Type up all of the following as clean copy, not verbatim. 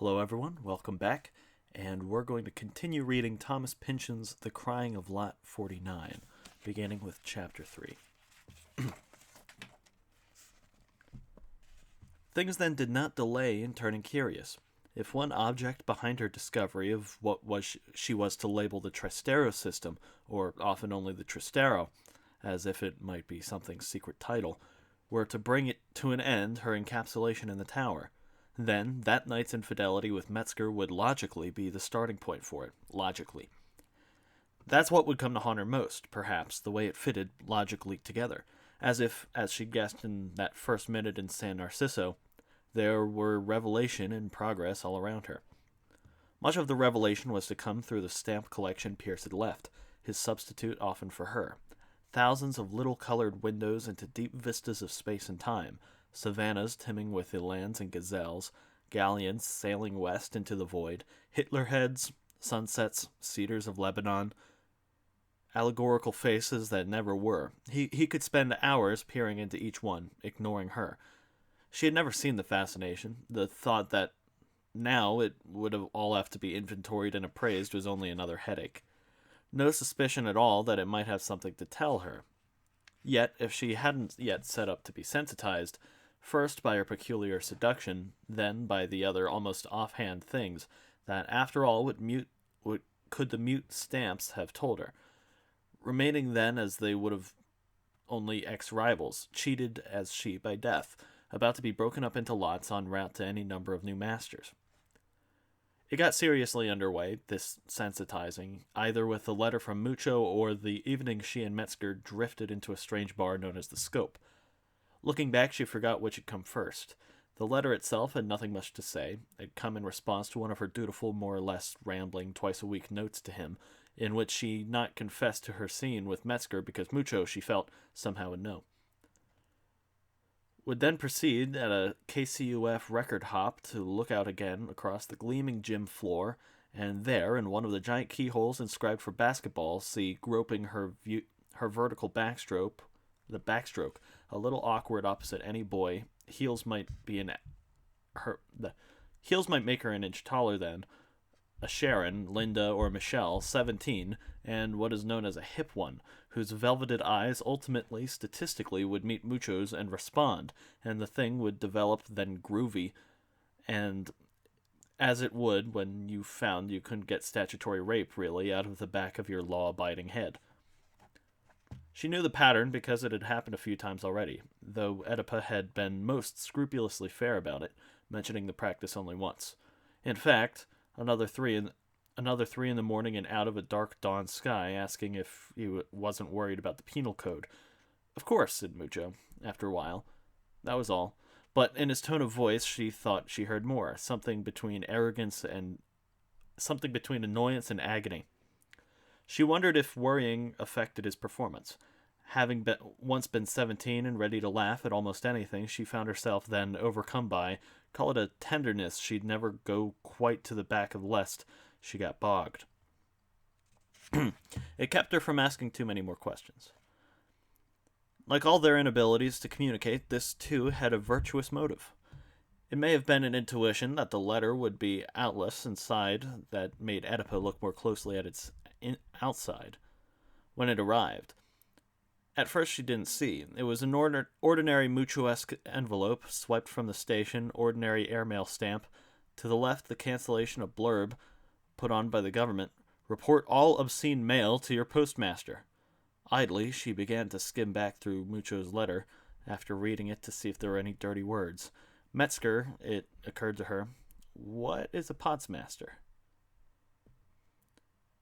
Hello, everyone. Welcome back. And we're going to continue reading Thomas Pynchon's The Crying of Lot 49, beginning with Chapter 3. Things then did not delay in turning curious. If one object behind her discovery of what was she was to label the Trastero system, or often only the Trastero, as if it might be something's secret title, were to bring it to an end, her encapsulation in the tower, then that night's infidelity with Metzger would logically be the starting point for it. Logically. That's what would come to haunt her most, perhaps, the way it fitted logically together. As if, as she guessed in that first minute in San Narciso, there were revelation in progress all around her. Much of the revelation was to come through the stamp collection Pierce had left, his substitute often for her. Thousands of little colored windows into deep vistas of space and time, savannas teeming with elands and gazelles, galleons sailing west into the void, Hitler heads, sunsets, cedars of Lebanon, allegorical faces that never were. He could spend hours peering into each one, ignoring her. She had never seen the fascination. The thought that now it would all have to be inventoried and appraised was only another headache. No suspicion at all that it might have something to tell her. Yet, if she hadn't yet set up to be sensitized, first by her peculiar seduction, then by the other almost offhand things that, after all, could the mute stamps have told her, remaining then as they would have only ex-rivals, cheated as she by death, about to be broken up into lots en route to any number of new masters. It got seriously underway, this sensitizing, either with the letter from Mucho or the evening she and Metzger drifted into a strange bar known as the Scope. Looking back, she forgot which had come first. The letter itself had nothing much to say. It had come in response to one of her dutiful, more or less rambling, twice-a-week notes to him, in which she not confessed to her scene with Metzger because Mucho, she felt, somehow would know. Would then proceed at a KCUF record hop to look out again across the gleaming gym floor, and there, in one of the giant keyholes inscribed for basketball, see groping her vertical backstroke, a little awkward opposite any boy. The heels might make her an inch taller than a Sharon, Linda, or Michelle, 17, and what is known as a hip one, whose velveted eyes ultimately, statistically, would meet Mucho's and respond, and the thing would develop then groovy, and as it would when you found you couldn't get statutory rape, really, out of the back of your law-abiding head. She knew the pattern because it had happened a few times already, though Oedipa had been most scrupulously fair about it, mentioning the practice only once. In fact, another three in the morning and out of a dark dawn sky, asking if he wasn't worried about the penal code. Of course, said Mucho, after a while. That was all. But in his tone of voice, she thought she heard more, something between annoyance and agony. She wondered if worrying affected his performance. Having once been 17 and ready to laugh at almost anything, she found herself then overcome by, call it a tenderness she'd never go quite to the back of lest she got bogged. It kept her from asking too many more questions. Like all their inabilities to communicate, this too had a virtuous motive. It may have been an intuition that the letter would be outless inside that made Oedipa look more closely at its outside when it arrived. At first she didn't see. It was an ordinary Mucho-esque envelope, swiped from the station, ordinary airmail stamp. To the left, the cancellation of blurb, put on by the government, report all obscene mail to your postmaster. Idly, she began to skim back through Mucho's letter, after reading it to see if there were any dirty words. Metzger, it occurred to her, what is a potsmaster?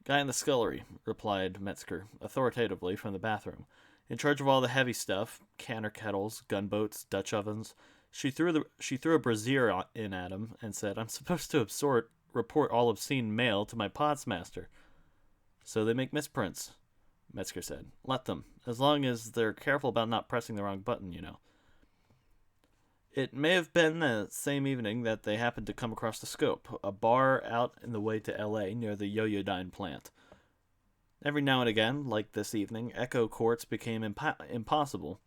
Guy in the scullery, replied Metzger, authoritatively from the bathroom. In charge of all the heavy stuff, canner kettles, gunboats, Dutch ovens. She threw a brassiere in at him and said, I'm supposed to report all obscene mail to my potsmaster. So they make misprints, Metzger said. Let them, as long as they're careful about not pressing the wrong button, you know. It may have been the same evening that they happened to come across the Scope, a bar out in the way to L.A. near the Yoyodyne plant. Every now and again, like this evening, echo courts became impossible,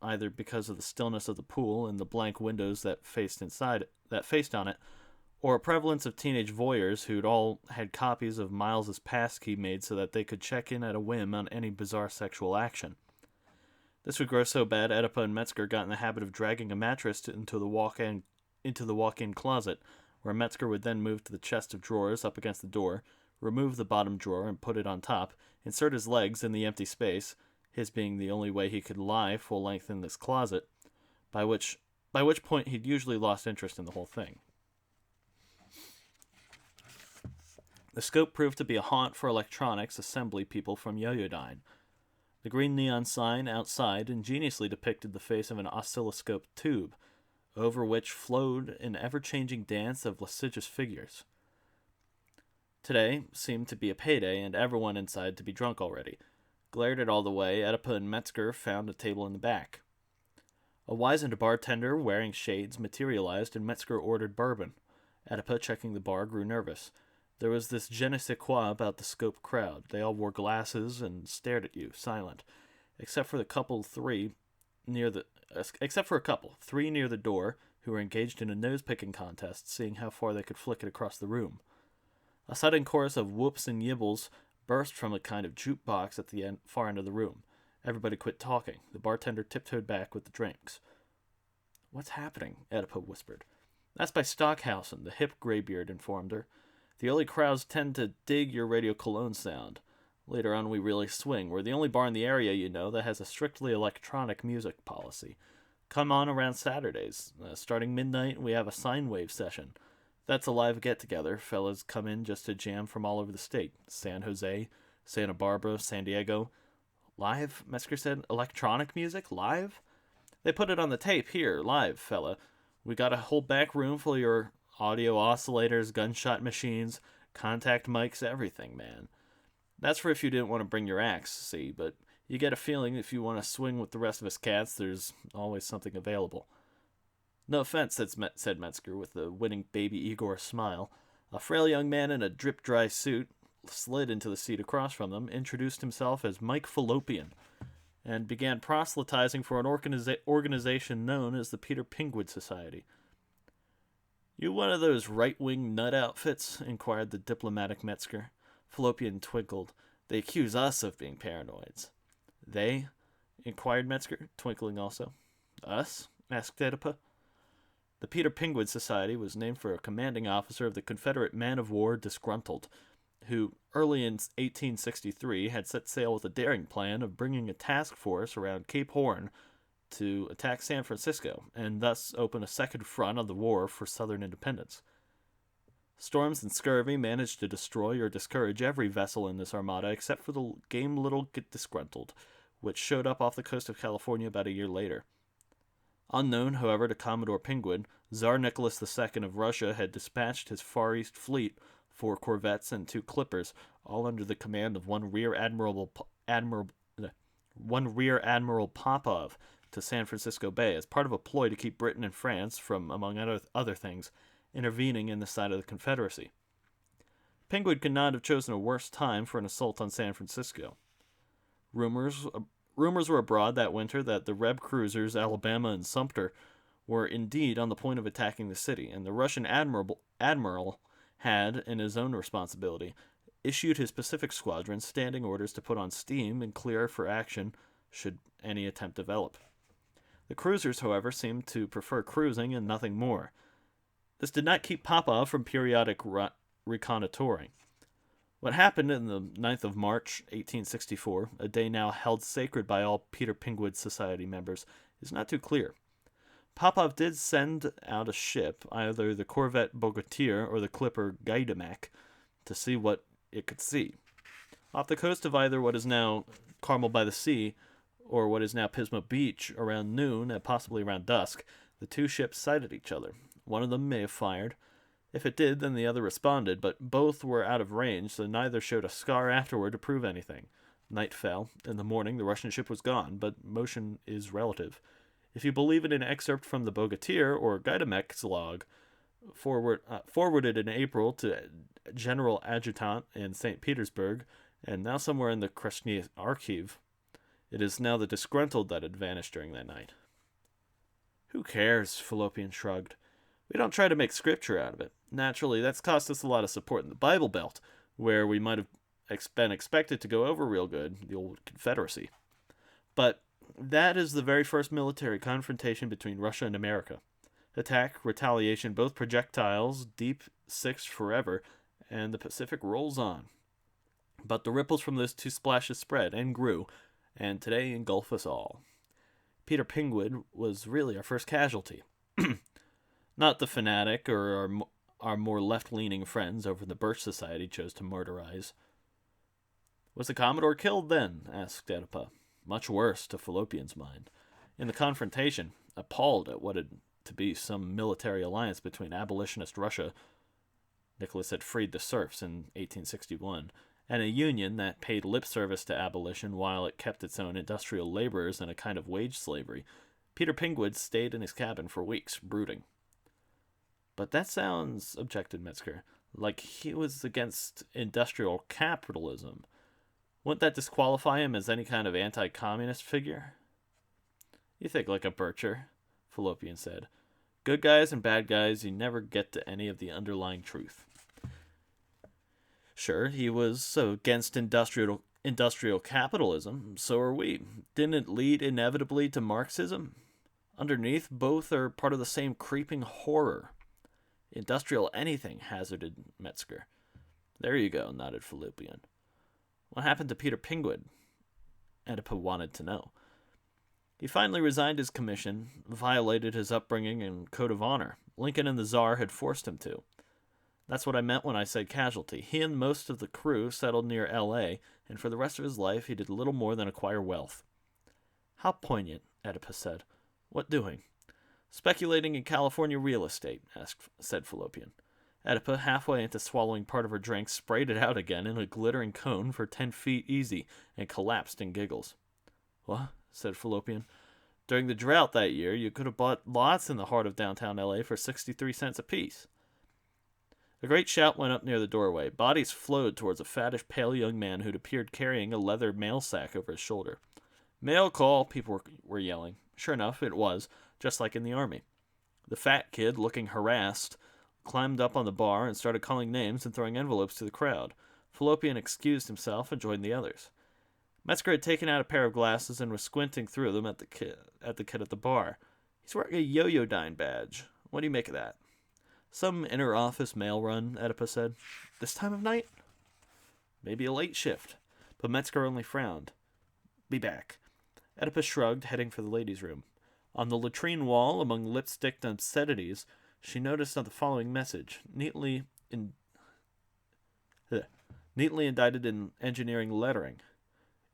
either because of the stillness of the pool and the blank windows that faced on it, or a prevalence of teenage voyeurs who'd all had copies of Miles's passkey made so that they could check in at a whim on any bizarre sexual action. This would grow so bad, Oedipa and Metzger got in the habit of dragging a mattress into the walk-in closet, where Metzger would then move to the chest of drawers up against the door, remove the bottom drawer and put it on top, insert his legs in the empty space, his being the only way he could lie full length in this closet, by which point he'd usually lost interest in the whole thing. The scope proved to be a haunt for electronics assembly people from Yoyodyne. The green neon sign outside ingeniously depicted the face of an oscilloscope tube, over which flowed an ever-changing dance of lascivious figures. Today seemed to be a payday, and everyone inside to be drunk already. Glared at all the way, Oedipa and Metzger found a table in the back. A wizened bartender wearing shades materialized, and Metzger ordered bourbon. Oedipa, checking the bar, grew nervous. There was this je ne sais quoi about the scope crowd. They all wore glasses and stared at you, silent, except for a couple, three near the door, who were engaged in a nose-picking contest, seeing how far they could flick it across the room. A sudden chorus of whoops and yibbles burst from a kind of jukebox at the far end of the room. Everybody quit talking. The bartender tiptoed back with the drinks. "What's happening?" Oedipa whispered. "That's by Stockhausen," the hip graybeard informed her. "The early crowds tend to dig your Radio Cologne sound. Later on we really swing. We're the only bar in the area, you know, that has a strictly electronic music policy. Come on around Saturdays. Starting midnight, we have a sine wave session. That's a live get-together. Fellas come in just to jam from all over the state. San Jose, Santa Barbara, San Diego." "Live?" Metzger said. "Electronic music? Live?" "They put it on the tape here, live, fella. We got a whole back room full of your audio oscillators, gunshot machines, contact mics, everything, man. That's for if you didn't want to bring your axe, see, but you get a feeling if you want to swing with the rest of us cats, there's always something available." "No offense," said Metzger with a winning Baby Igor smile. A frail young man in a drip-dry suit slid into the seat across from them, introduced himself as Mike Fallopian, and began proselytizing for an organization known as the Peter Pingwood Society. "You one of those right-wing nut outfits?" inquired the diplomatic Metzger. Fallopian twinkled. "They accuse us of being paranoids." "They?" inquired Metzger, twinkling also. "Us?" asked Oedipa. The Peter Pingwood Society was named for a commanding officer of the Confederate man-of-war Disgruntled, who, early in 1863, had set sail with a daring plan of bringing a task force around Cape Horn to attack San Francisco, and thus open a second front of the war for Southern independence. Storms and scurvy managed to destroy or discourage every vessel in this armada except for the game little Disgruntled, which showed up off the coast of California about a year later. Unknown, however, to Commodore Pingwood, Tsar Nicholas II of Russia had dispatched his Far East fleet, 4 corvettes and 2 clippers, all under the command of one Rear Admiral Popov, to San Francisco Bay as part of a ploy to keep Britain and France from, among other things, intervening in the side of the Confederacy. Pingwood could not have chosen a worse time for an assault on San Francisco. Rumors were abroad that winter that the Reb cruisers Alabama and Sumter were indeed on the point of attacking the city, and the Russian admiral had, in his own responsibility, issued his Pacific Squadron standing orders to put on steam and clear for action should any attempt develop. The cruisers, however, seemed to prefer cruising and nothing more. This did not keep Popov from periodic reconnoitering. What happened on the 9th of March, 1864, a day now held sacred by all Peter Pingwood Society members, is not too clear. Popov did send out a ship, either the corvette Bogatyr or the clipper Gaidamak, to see what it could see. Off the coast of either what is now Carmel by the Sea or what is now Pismo Beach, around noon and possibly around dusk, the 2 ships sighted each other. One of them may have fired. If it did, then the other responded, but both were out of range, so neither showed a scar afterward to prove anything. Night fell. In the morning, the Russian ship was gone, but motion is relative. If you believe in an excerpt from the Bogatyr or Gaidamak's log, forwarded in April to General Adjutant in St. Petersburg, and now somewhere in the Krasny Archive, it is now the Disgruntled that had vanished during that night. "Who cares?" Fallopian shrugged. We don't try to make scripture out of it. Naturally, that's cost us a lot of support in the Bible Belt, where we might have been expected to go over real good, the old Confederacy. But that is the very first military confrontation between Russia and America. Attack, retaliation, both projectiles, deep six forever, and the Pacific rolls on. But the ripples from those two splashes spread and grew, and today engulf us all. Peter Pynchon was really our first casualty. Not the fanatic or our more left-leaning friends over the Birch Society chose to martyrize. Was the Commodore killed then? Asked Oedipa. Much worse, to Fallopian's mind. In the confrontation, appalled at what had to be some military alliance between abolitionist Russia, Nicholas had freed the serfs in 1861, and a union that paid lip service to abolition while it kept its own industrial laborers in a kind of wage slavery, Peter Pynchon stayed in his cabin for weeks, brooding. But that sounds, objected Metzger, like he was against industrial capitalism. Wouldn't that disqualify him as any kind of anti-communist figure? You think like a Bircher, Fallopian said. Good guys and bad guys, you never get to any of the underlying truth. Sure, he was against industrial capitalism, so are we. Didn't it lead inevitably to Marxism? Underneath, both are part of the same creeping horror. Industrial anything, hazarded Metzger. There you go, nodded Fallopian. What happened to Peter Pynchon? Oedipa wanted to know. He finally resigned his commission, violated his upbringing and code of honor. Lincoln and the Tsar had forced him to. That's what I meant when I said casualty. He and most of the crew settled near L.A., and for the rest of his life he did little more than acquire wealth. How poignant, Oedipus said. What doing? Speculating in California real estate, said Fallopian. Oedipa, halfway into swallowing part of her drink, sprayed it out again in a glittering cone for 10 feet easy, and collapsed in giggles. What? Said Fallopian. During the drought that year, you could have bought lots in the heart of downtown L.A. for 63 cents apiece. A great shout went up near the doorway. Bodies flowed towards a fattish, pale young man who'd appeared carrying a leather mail sack over his shoulder. Mail call, people were yelling. Sure enough, it was, just like in the army. The fat kid, looking harassed, climbed up on the bar and started calling names and throwing envelopes to the crowd. Fallopian excused himself and joined the others. Metzger had taken out a pair of glasses and was squinting through them at the kid at the bar. He's wearing a Yo-Yo-Dine badge. What do you make of that? Some inter-office mail run, Oedipus said. This time of night? Maybe a late shift. But Metzger only frowned. Be back. Oedipus shrugged, heading for the ladies' room. On the latrine wall, among lipsticked obscenities, she noticed the following message, neatly indicted in engineering lettering.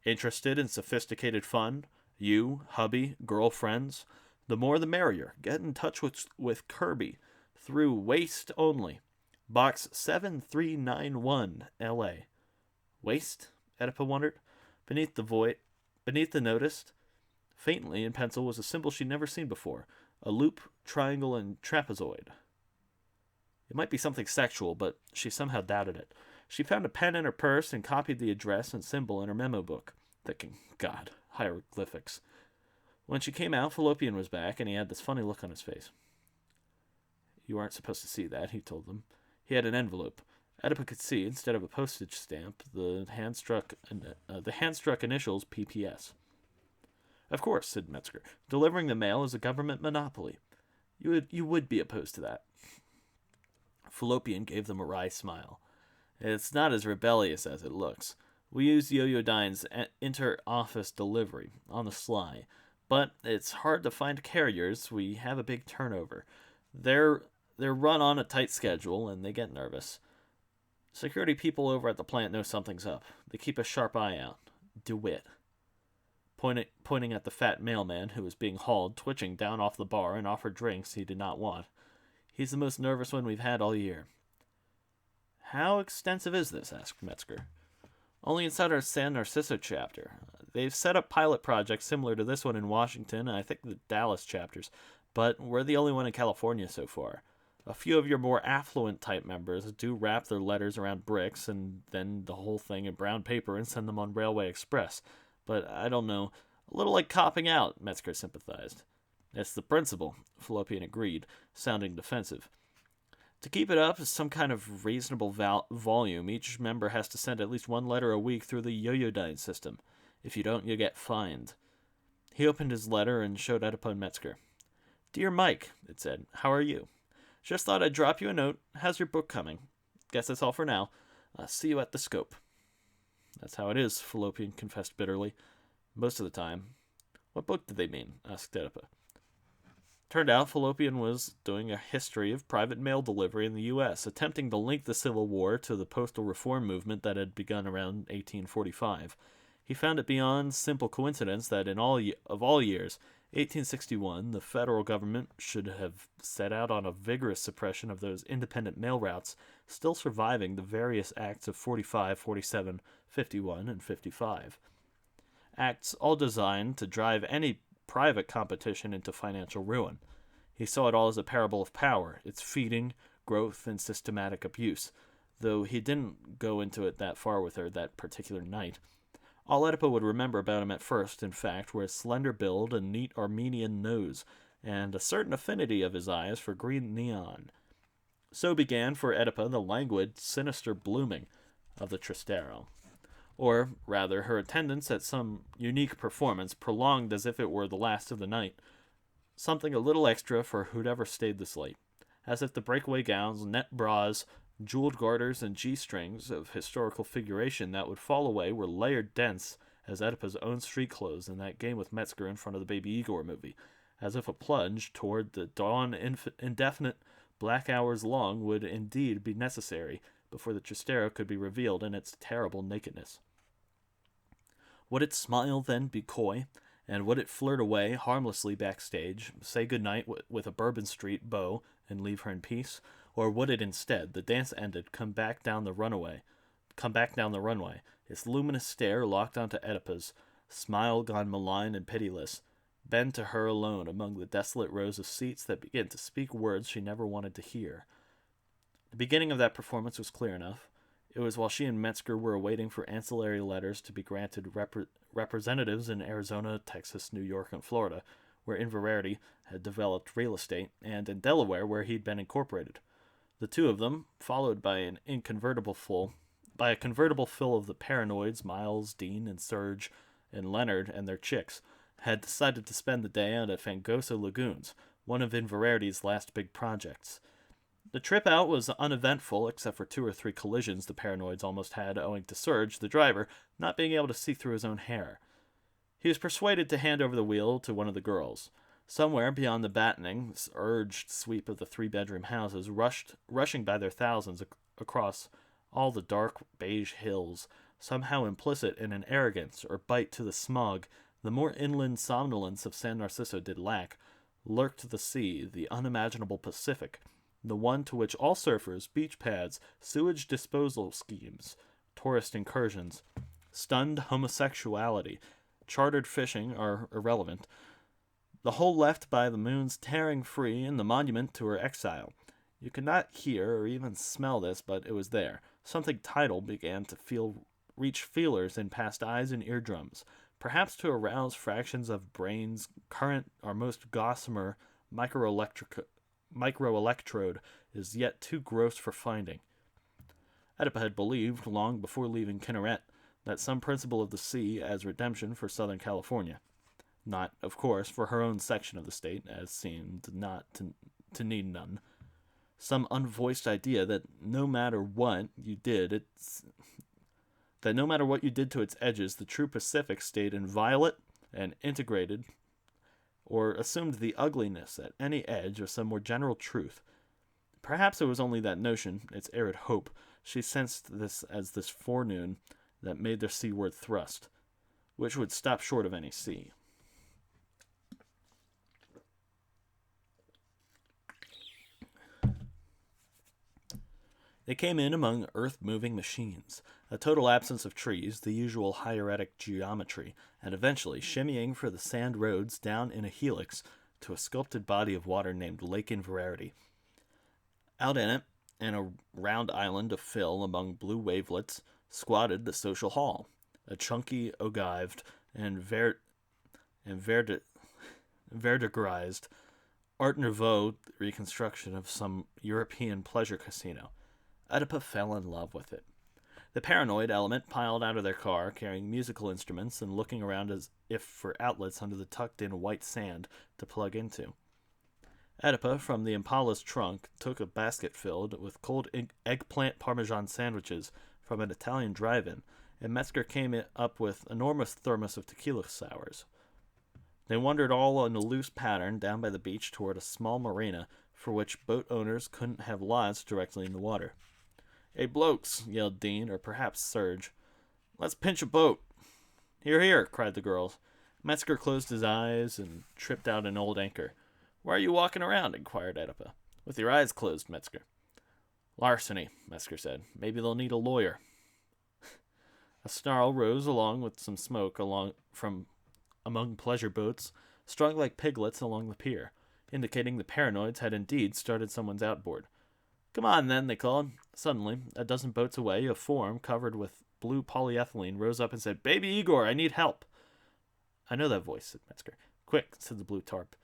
Interested in sophisticated fun? You, hubby, girlfriends? The more the merrier. Get in touch with Kirby. Through Waste only. Box 7391, L.A. Waste? Oedipa wondered. Beneath the notice, faintly in pencil, was a symbol she'd never seen before. A loop, triangle, and trapezoid. It might be something sexual, but she somehow doubted it. She found a pen in her purse and copied the address and symbol in her memo book, thinking, God, hieroglyphics. When she came out, Fallopian was back, and he had this funny look on his face. You aren't supposed to see that, he told them. He had an envelope. Oedipa could see, instead of a postage stamp, the hand-struck initials PPS. Of course, said Metzger. Delivering the mail is a government monopoly. You would be opposed to that. Fallopian gave them a wry smile. It's not as rebellious as it looks. We use Yo-Yo-Dine's inter-office delivery, on the sly. But it's hard to find carriers. We have a big turnover. They're run on a tight schedule, and they get nervous. Security people over at the plant know something's up. They keep a sharp eye out. DeWitt. Pointing at the fat mailman who was being hauled, twitching down off the bar and offered drinks he did not want. He's the most nervous one we've had all year. How extensive is this? Asked Metzger. Only inside our San Narciso chapter. They've set up pilot projects similar to this one in Washington, and I think the Dallas chapters, but we're the only one in California so far. A few of your more affluent type members do wrap their letters around bricks and then the whole thing in brown paper and send them on Railway Express. But I don't know. A little like copping out, Metzger sympathized. It's the principle, Fallopian agreed, sounding defensive. To keep it up as some kind of reasonable volume, each member has to send at least one letter a week through the Yoyodyne system. If you don't, you get fined. He opened his letter and showed Oedipus and Metzger. Dear Mike, it said, how are you? Just thought I'd drop you a note. How's your book coming? Guess that's all for now. See you at the scope. That's how it is, Fallopian confessed bitterly. Most of the time. What book did they mean? Asked Oedipus. Turned out Fallopian was doing a history of private mail delivery in the U.S., attempting to link the Civil War to the postal reform movement that had begun around 1845. He found it beyond simple coincidence that in all years, 1861, the federal government should have set out on a vigorous suppression of those independent mail routes, still surviving the various acts of 45, 47, 51, and 55. Acts all designed to drive any private competition into financial ruin. He saw it all as a parable of power, its feeding, growth, and systematic abuse, though he didn't go into it that far with her that particular night. All Oedipus would remember about him at first, in fact, were his slender build and neat Armenian nose, and a certain affinity of his eyes for green neon. So began for Oedipus the languid, sinister blooming of the Trastero. Or, rather, her attendance at some unique performance, prolonged as if it were the last of the night. Something a little extra for whoever stayed this late. As if the breakaway gowns, net bras, jeweled garters, and G-strings of historical figuration that would fall away were layered dense as Oedipus' own street clothes in that game with Metzger in front of the Baby Igor movie, as if a plunge toward the dawn indefinite black hours long would indeed be necessary before the Trastero could be revealed in its terrible nakedness. Would its smile then be coy, and would it flirt away harmlessly backstage, say goodnight with a Bourbon Street beau, and leave her in peace? Or would it instead, the dance ended, come back down the runway, its luminous stare locked onto Oedipus, smile gone malign and pitiless, bend to her alone among the desolate rows of seats that began to speak words she never wanted to hear? The beginning of that performance was clear enough. It was while she and Metzger were waiting for ancillary letters to be granted representatives in Arizona, Texas, New York, and Florida, where Inverarity had developed real estate, and in Delaware, where he'd been incorporated. The two of them, followed by a convertible full of the paranoids, Miles, Dean, and Serge, and Leonard and their chicks, had decided to spend the day out at Fangoso Lagoons, one of Inverarity's last big projects. The trip out was uneventful, except for 2 or 3 collisions the paranoids almost had owing to Serge, the driver, not being able to see through his own hair. He was persuaded to hand over the wheel to one of the girls. Somewhere beyond the battening, urged sweep of the 3-bedroom houses, rushing by their thousands across all the dark beige hills, somehow implicit in an arrogance or bite to the smog the more inland somnolence of San Narciso did lack, lurked the sea, the unimaginable Pacific, the one to which all surfers, beach pads, sewage disposal schemes, tourist incursions, stunned homosexuality, chartered fishing are irrelevant. The whole left by the moon's tearing free and the monument to her exile. You could not hear or even smell this, but it was there. Something tidal began to reach feelers in past eyes and eardrums, perhaps to arouse fractions of brains current our most gossamer microelectrode is yet too gross for finding. Oedipus had believed, long before leaving Kinneret, that some principle of the sea as redemption for Southern California. Not, of course, for her own section of the state, as seemed not to need none. Some unvoiced idea that no matter what you did to its edges, the true Pacific stayed inviolate and integrated, or assumed the ugliness at any edge of some more general truth. Perhaps it was only that notion, its arid hope, she sensed this as this forenoon, that made their seaward thrust, which would stop short of any sea. They came in among earth-moving machines, a total absence of trees, the usual hieratic geometry, and eventually shimmying for the sand roads down in a helix to a sculpted body of water named Lake Inverarity. Out in it, in a round island of fill among blue wavelets, squatted the social hall, a chunky, ogived, and verdigrised Art Nouveau reconstruction of some European pleasure casino. Oedipa fell in love with it. The paranoid element piled out of their car, carrying musical instruments and looking around as if for outlets under the tucked-in white sand to plug into. Oedipa, from the Impala's trunk, took a basket filled with cold eggplant parmesan sandwiches from an Italian drive-in, and Metzger came up with enormous thermos of tequila sours. They wandered all in a loose pattern down by the beach toward a small marina for which boat owners couldn't have lots directly in the water. "Hey, blokes," yelled Dean, or perhaps Serge. "Let's pinch a boat." "Here, here," cried the girls. Metzger closed his eyes and tripped out an old anchor. "Why are you walking around?" inquired Oedipa. "With your eyes closed, Metzger." "Larceny," Metzger said. "Maybe they'll need a lawyer." A snarl rose along with some smoke from among pleasure boats, strung like piglets along the pier, indicating the paranoids had indeed started someone's outboard. "Come on, then," they called. Suddenly, a dozen boats away, a form covered with blue polyethylene rose up and said, "Baby Igor, I need help." "I know that voice," said Metzger. "Quick," said the blue tarp.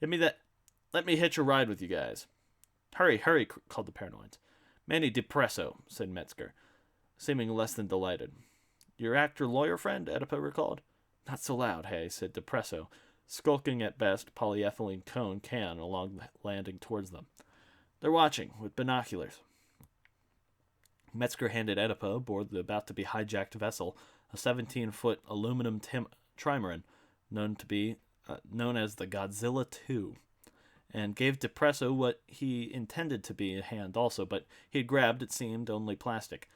Let me hitch a ride with you guys." "Hurry, hurry," called the paranoids. "Manny Depresso," said Metzger, seeming less than delighted. "Your actor-lawyer friend?" Oedipa recalled. "Not so loud, hey," said Depresso, skulking at best polyethylene cone can along the landing towards them. "They're watching, with binoculars." Metzger handed Oedipa aboard the about-to-be hijacked vessel a 17-foot aluminum trimaran known as the Godzilla II, and gave Depresso what he intended to be a hand also, but he had grabbed, it seemed, only plastic.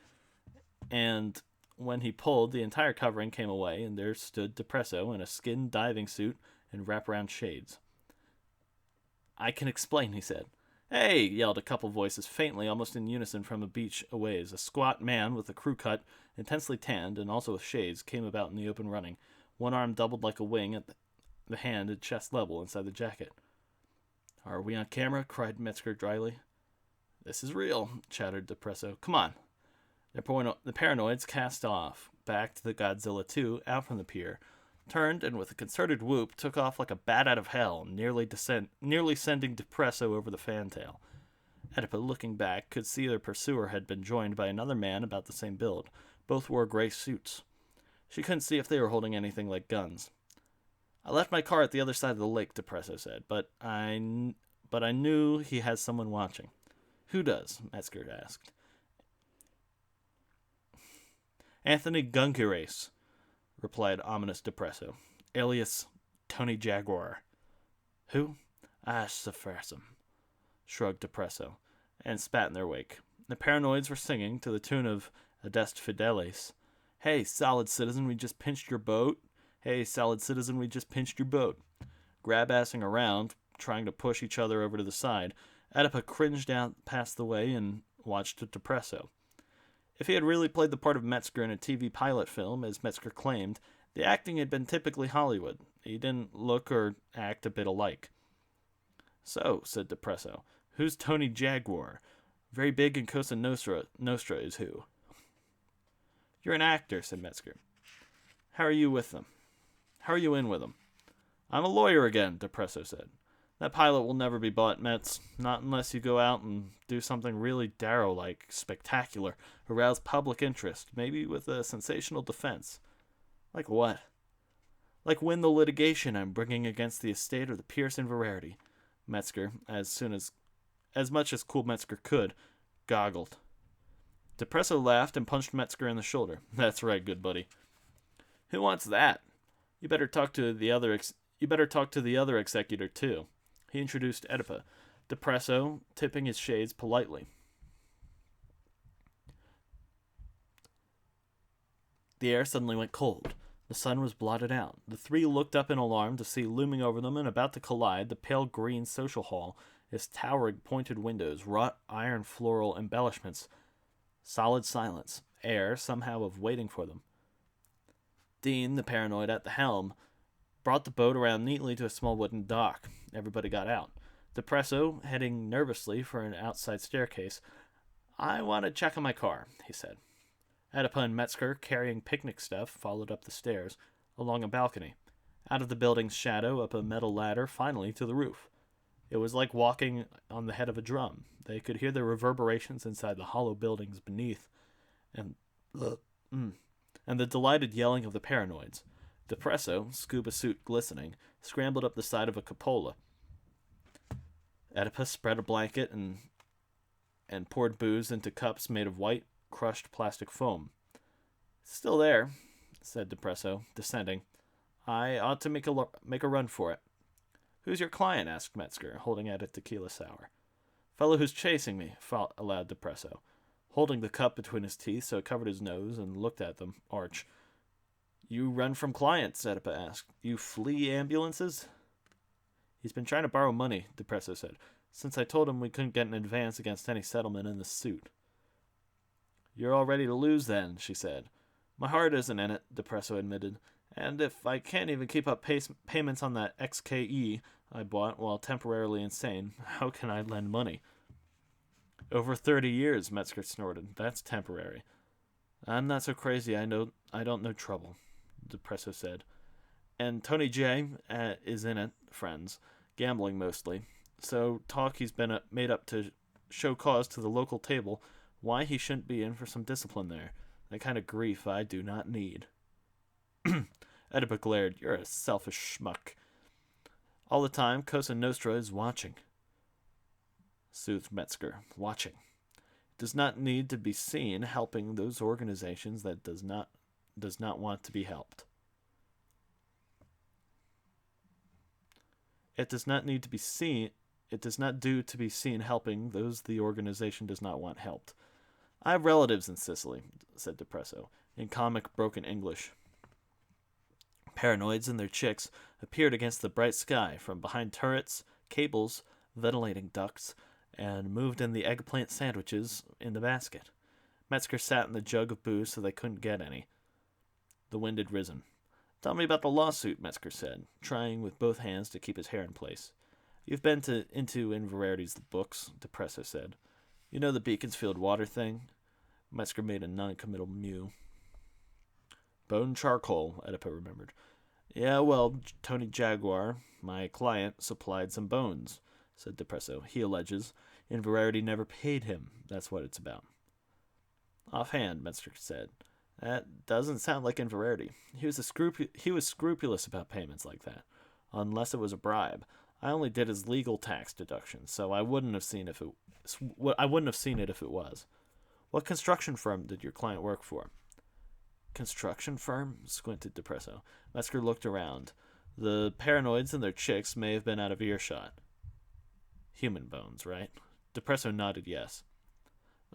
And when he pulled, the entire covering came away, and there stood Depresso in a skin diving suit and wraparound shades. "I can explain," he said. "Hey!" yelled a couple voices faintly, almost in unison from a beach a ways. A squat man with a crew cut, intensely tanned, and also with shades, came about in the open running, one arm doubled like a wing at the hand at chest level inside the jacket. "Are we on camera?" cried Metzger dryly. "This is real," chattered Depresso. "Come on." The paranoids cast off, back to the Godzilla II, out from the pier, turned, and with a concerted whoop, took off like a bat out of hell, nearly sending Depresso over the fantail. Oedipa, looking back, could see their pursuer had been joined by another man about the same build. Both wore gray suits. She couldn't see if they were holding anything like guns. "I left my car at the other side of the lake," Depresso said, but I knew he has someone watching." "Who does?" Metzger asked. "Anthony Gungares," replied ominous Depresso, alias Tony Jaguar. "Who?" "Suffersum," shrugged Depresso, and spat in their wake. The paranoids were singing, to the tune of Adest Fideles, "Hey, solid citizen, we just pinched your boat. Hey, solid citizen, we just pinched your boat." Grab-assing around, trying to push each other over to the side, Oedipa cringed out past the way and watched Depresso. If he had really played the part of Metzger in a TV pilot film, as Metzger claimed, the acting had been typically Hollywood. He didn't look or act a bit alike. "So," said Depresso, "who's Tony Jaguar? Very big in Cosa Nostra is who?" "You're an actor," said Metzger. How are you with them? How are you in with them?" "I'm a lawyer again," Depresso said. "That pilot will never be bought, Metz. Not unless you go out and do something really Darrow-like, spectacular, arouse public interest, maybe with a sensational defense." "Like what?" "Like win the litigation I'm bringing against the estate of the Pearson Verity." Metzger, as much as cool Metzger could, goggled. Depresso laughed and punched Metzger in the shoulder. "That's right, good buddy." "Who wants that?" You better talk to the other executor, too." He introduced Oedipa, Depresso tipping his shades politely. The air suddenly went cold. The sun was blotted out. The three looked up in alarm to see looming over them and about to collide the pale green social hall, its towering pointed windows, wrought iron floral embellishments. Solid silence, air somehow of waiting for them. Dean, the paranoid at the helm, brought the boat around neatly to a small wooden dock. Everybody got out. Depresso, heading nervously for an outside staircase. "I want to check on my car," he said. Oedipa and Metzger, carrying picnic stuff, followed up the stairs, along a balcony. Out of the building's shadow, up a metal ladder, finally to the roof. It was like walking on the head of a drum. They could hear the reverberations inside the hollow buildings beneath, and and the delighted yelling of the paranoids. Depresso, scuba suit glistening, scrambled up the side of a cupola. Oedipus spread a blanket and poured booze into cups made of white, crushed plastic foam. Still there, said Depresso, descending. I ought to make a run for it. Who's your client? Asked Metzger, holding out a tequila sour. Fellow who's chasing me, allowed Depresso, holding the cup between his teeth so it covered his nose and looked at them, arch. You run from clients, Oedipus asked. You flee ambulances? He's been trying to borrow money, Depresso said, since I told him we couldn't get an advance against any settlement in the suit. You're all ready to lose then, she said. My heart isn't in it, Depresso admitted, and if I can't even keep up payments on that XKE I bought while temporarily insane, how can I lend money? Over 30 years, Metzger snorted. That's temporary. I'm not so crazy, I don't know trouble, Depresso said. And Tony J is in it, friends, gambling mostly. So talk he's been made up to show cause to the local table why he shouldn't be in for some discipline there. That kind of grief I do not need. Oedipus glared. You're a selfish schmuck. All the time, Cosa Nostra is watching, soothed Metzger. Watching. It does not need to be seen helping those organizations that does not want to be helped. It does not need to be seen. It does not do to be seen helping those the organization does not want helped. I have relatives in Sicily, said Depresso, in comic broken English. Paranoids and their chicks appeared against the bright sky from behind turrets, cables, ventilating ducts, and moved in the eggplant sandwiches in the basket. Metzger sat in the jug of booze so they couldn't get any. The wind had risen. Tell me about the lawsuit, Metzger said, trying with both hands to keep his hair in place. You've been into Inverarity's books, Depresso said. You know the Beaconsfield water thing? Metzger made a non-committal mew. Bone charcoal, Oedipus remembered. Yeah, well, Tony Jaguar, my client, supplied some bones, said Depresso. He alleges Inverarity never paid him. That's what it's about. Offhand, Metzger said. That doesn't sound like Inverarity. He was scrupulous about payments like that, unless it was a bribe. I only did his legal tax deduction, so I wouldn't have seen it if it was. What construction firm did your client work for? Construction firm? Squinted Depresso. Metzger looked around. The paranoids and their chicks may have been out of earshot. Human bones, right? Depresso nodded yes.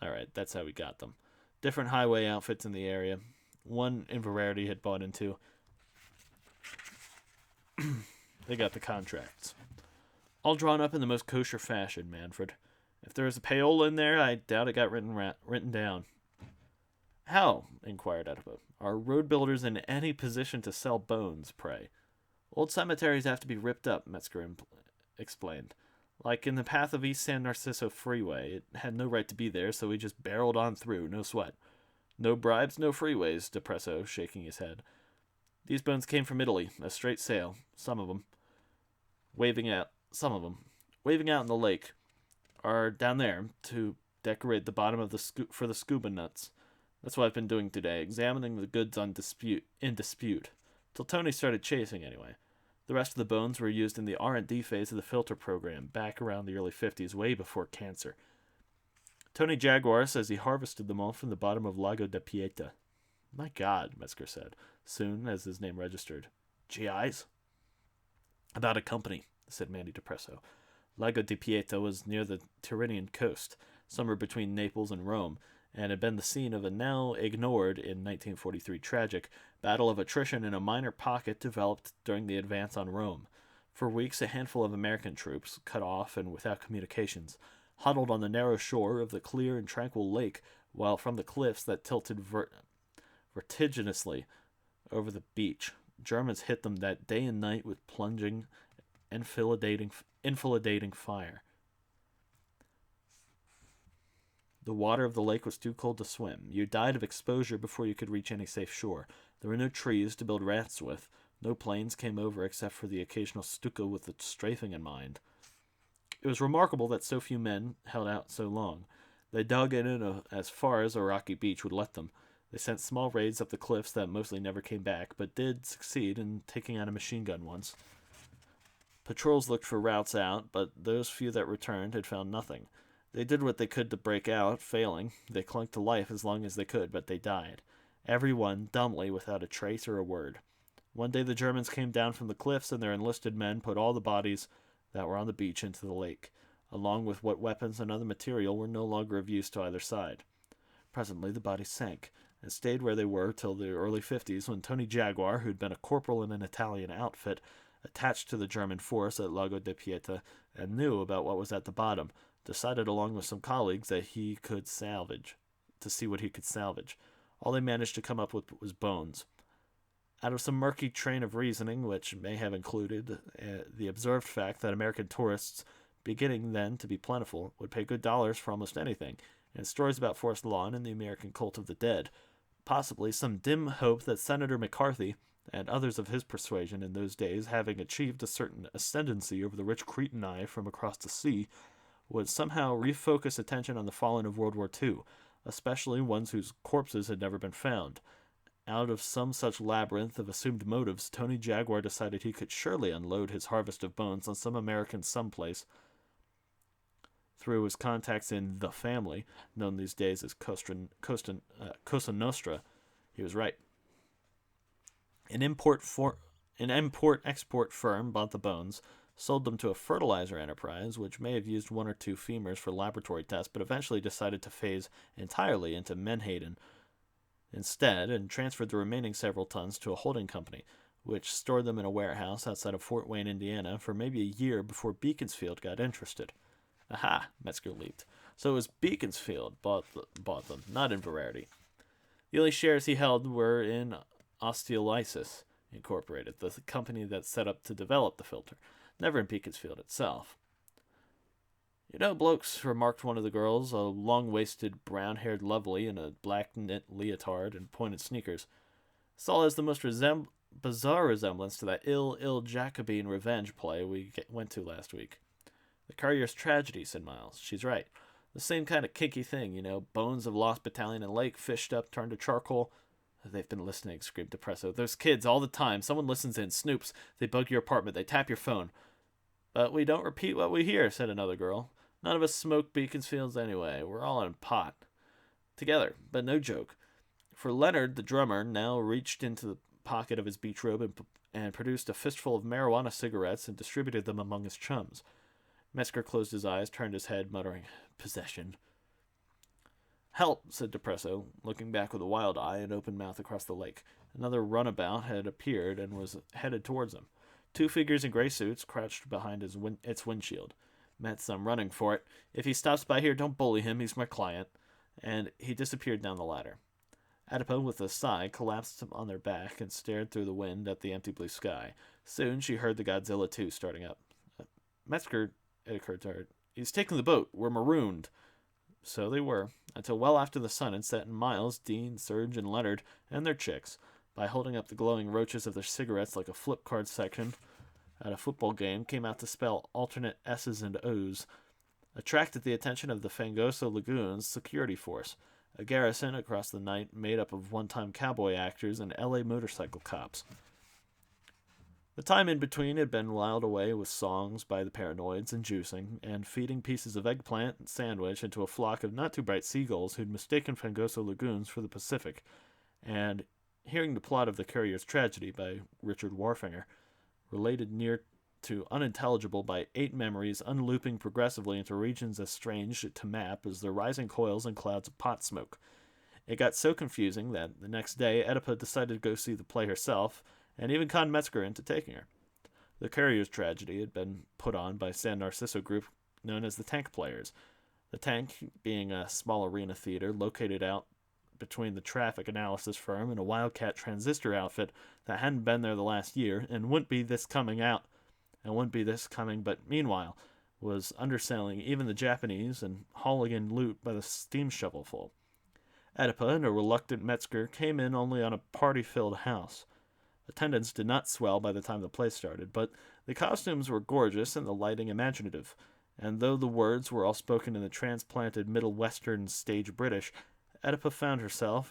All right, that's how we got them. Different highway outfits in the area. One Inverarity had bought into. They got the contracts. All drawn up in the most kosher fashion, Manfred. If there was a payola in there, I doubt it got written down. How? Inquired Oedipus. Are road builders in any position to sell bones, pray? Old cemeteries have to be ripped up, Metzger explained. Like in the path of East San Narciso Freeway. It had no right to be there, so we just barreled on through, no sweat. No bribes, no freeways, Depresso, shaking his head. These bones came from Italy, a straight sale, some of them. Waving out in the lake, are down there to decorate the bottom of for the scuba nuts. That's what I've been doing today, examining the goods in dispute. Till Tony started chasing, anyway. The rest of the bones were used in the R&D phase of the filter program, back around the early 50s, way before cancer. Tony Jaguar says he harvested them all from the bottom of Lago di Pieta. My God, Metzger said, soon as his name registered. GIs? About a company, said Mandy Depresso. Lago di Pieta was near the Tyrrhenian coast, somewhere between Naples and Rome, and had been the scene of a now ignored, in 1943 tragic, battle of attrition in a minor pocket developed during the advance on Rome. For weeks, a handful of American troops, cut off and without communications, huddled on the narrow shore of the clear and tranquil lake, while from the cliffs that tilted vertiginously over the beach, Germans hit them that day and night with plunging, enfilading fire. The water of the lake was too cold to swim. You died of exposure before you could reach any safe shore. There were no trees to build rafts with, No planes came over except for the occasional Stuka with the strafing in mind. It was remarkable that so few men held out so long. They dug in as far as a rocky beach would let them. They sent small raids up the cliffs that mostly never came back, but did succeed in taking out a machine gun once. Patrols looked for routes out, but those few that returned had found nothing. They did what they could to break out, failing. They clung to life as long as they could, but they died. Every one, dumbly, without a trace or a word. One day the Germans came down from the cliffs, and their enlisted men put all the bodies that were on the beach into the lake, along with what weapons and other material were no longer of use to either side. Presently the bodies sank, and stayed where they were till the early 50s, when Tony Jaguar, who'd been a corporal in an Italian outfit, attached to the German force at Lago di Pieta, and knew about what was at the bottom, decided along with some colleagues that he could salvage, to see what he could salvage. All they managed to come up with was bones. Out of some murky train of reasoning, which may have included the observed fact that American tourists, beginning then to be plentiful, would pay good dollars for almost anything, and stories about forest lawn and the American cult of the dead, possibly some dim hope that Senator McCarthy, and others of his persuasion in those days, having achieved a certain ascendancy over the rich Cretanite from across the sea, would somehow refocus attention on the fallen of World War II, especially ones whose corpses had never been found. Out of some such labyrinth of assumed motives, Tony Jaguar decided he could surely unload his harvest of bones on some American someplace. Through his contacts in the family, known these days as Cosa Nostra, he was right. An import-export firm bought the bones, sold them to a fertilizer enterprise, which may have used one or two femurs for laboratory tests, but eventually decided to phase entirely into menhaden instead, and transferred the remaining several tons to a holding company, which stored them in a warehouse outside of Fort Wayne, Indiana, for maybe a year before Beaconsfield got interested. Aha, Metzger leaped. So it was Beaconsfield bought them, not Inverarity. The only shares he held were in Osteolysis Incorporated, the company that set up to develop the filter, never in Beaconsfield itself. You know, blokes, remarked one of the girls, a long-waisted, brown-haired lovely in a black knit leotard and pointed sneakers. Saul has the most bizarre resemblance to that ill Jacobin revenge play we went to last week. The Courier's Tragedy, said Miles. She's right. The same kind of kinky thing, you know, bones of lost battalion and lake, fished up, turned to charcoal. They've been listening, screamed Depresso. Those kids, all the time. Someone listens in, snoops. They bug your apartment. They tap your phone. But we don't repeat what we hear, said another girl. None of us smoke Beaconsfields anyway. We're all in pot. Together, but no joke. For Leonard, the drummer, now reached into the pocket of his beach robe and produced a fistful of marijuana cigarettes and distributed them among his chums. Metzger closed his eyes, turned his head, muttering, "Possession." "Help," said Depresso, looking back with a wild eye and open mouth across the lake. Another runabout had appeared and was headed towards him. Two figures in gray suits crouched behind its windshield. Metz, I'm running for it. If he stops by here, don't bully him. He's my client. And he disappeared down the ladder. Adipa, with a sigh, collapsed on their back and stared through the wind at the empty blue sky. Soon she heard the Godzilla 2 starting up. Metzger, it occurred to her, he's taking the boat. We're marooned. So they were, until well after the sun had set, and Miles, Dean, Serge, and Leonard, and their chicks, by holding up the glowing roaches of their cigarettes like a flip card section at a football game, came out to spell alternate S's and O's, attracted the attention of the Fangoso Lagoons security force, a garrison across the night made up of one-time cowboy actors and LA motorcycle cops. The time in between had been whiled away with songs by the Paranoids and juicing, and feeding pieces of eggplant and sandwich into a flock of not-too-bright seagulls who'd mistaken Fangoso Lagoons for the Pacific, and hearing the plot of The Courier's Tragedy by Richard Warfinger, related near to unintelligible by 8 memories unlooping progressively into regions as strange to map as the rising coils and clouds of pot smoke. It got so confusing that the next day Oedipa decided to go see the play herself, and even conned Metzger into taking her. The Courier's Tragedy had been put on by San Narciso group known as the Tank Players. The Tank being a small arena theater located out between the traffic analysis firm and a Wildcat transistor outfit that hadn't been there the last year and wouldn't be this coming, but meanwhile was underselling even the Japanese and hauling in loot by the steam shovelful. Oedipa and a reluctant Metzger came in only on a party-filled house. Attendance did not swell by the time the play started, but the costumes were gorgeous and the lighting imaginative. And though the words were all spoken in the transplanted Middle Western stage British, Oedipa found herself,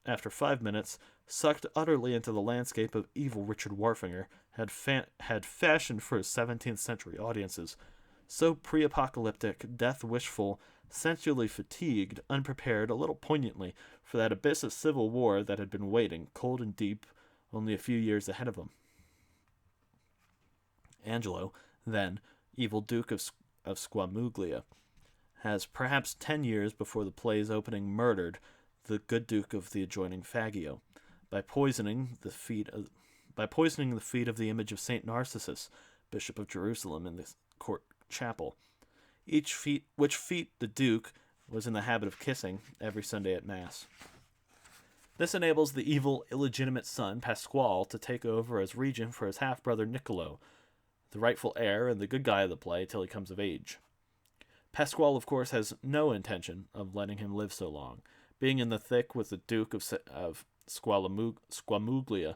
after 5 minutes, sucked utterly into the landscape of evil Richard Warfinger had fashioned for his 17th century audiences. So pre-apocalyptic, death-wishful, sensually fatigued, unprepared, a little poignantly, for that abyss of civil war that had been waiting, cold and deep, only a few years ahead of him. Angelo, then evil Duke of Squamuglia, has perhaps 10 years before the play's opening murdered the good Duke of the adjoining Fagio by poisoning the feet of the image of Saint Narcissus, Bishop of Jerusalem, in the court chapel. Which feet the Duke was in the habit of kissing every Sunday at Mass. This enables the evil, illegitimate son, Pasquale, to take over as regent for his half-brother Niccolo, the rightful heir and the good guy of the play till he comes of age. Pasquale, of course, has no intention of letting him live so long. Being in the thick with the Duke of Squamuglia,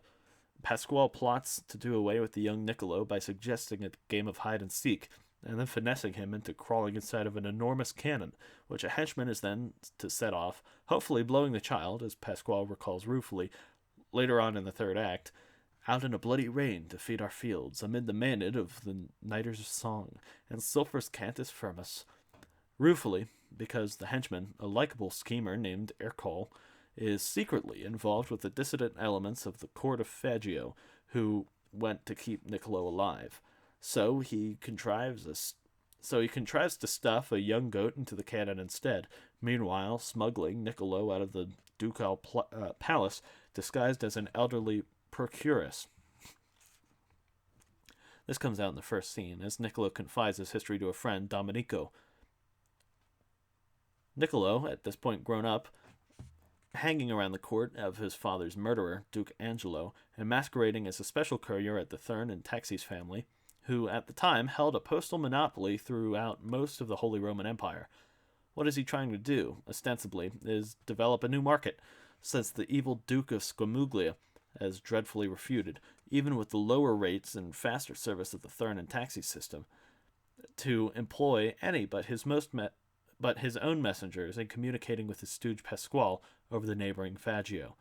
Pasquale plots to do away with the young Niccolo by suggesting a game of hide-and-seek, and then finessing him into crawling inside of an enormous cannon, which a henchman is then to set off, hopefully blowing the child, as Pasquale recalls ruefully, later on in the third act, out in a bloody rain to feed our fields, amid the maenad of the nighters' song, and sulphurous cantus firmus. Ruefully, because the henchman, a likable schemer named Ercole, is secretly involved with the dissident elements of the court of Fagio, who went to keep Niccolo alive. So he contrives to stuff a young goat into the cannon instead, meanwhile smuggling Niccolo out of the ducal palace disguised as an elderly procuress. This comes out in the first scene, as Niccolo confides his history to a friend, Domenico. Niccolo, at this point grown up, hanging around the court of his father's murderer, Duke Angelo, and masquerading as a special courier at the Thurn and Taxis family, who at the time held a postal monopoly throughout most of the Holy Roman Empire. What is he trying to do, ostensibly, is develop a new market, since the evil Duke of Squamuglia has dreadfully refuted, even with the lower rates and faster service of the Thurn and Taxi system, to employ any but his own messengers in communicating with his stooge Pasquale over the neighboring Fagio.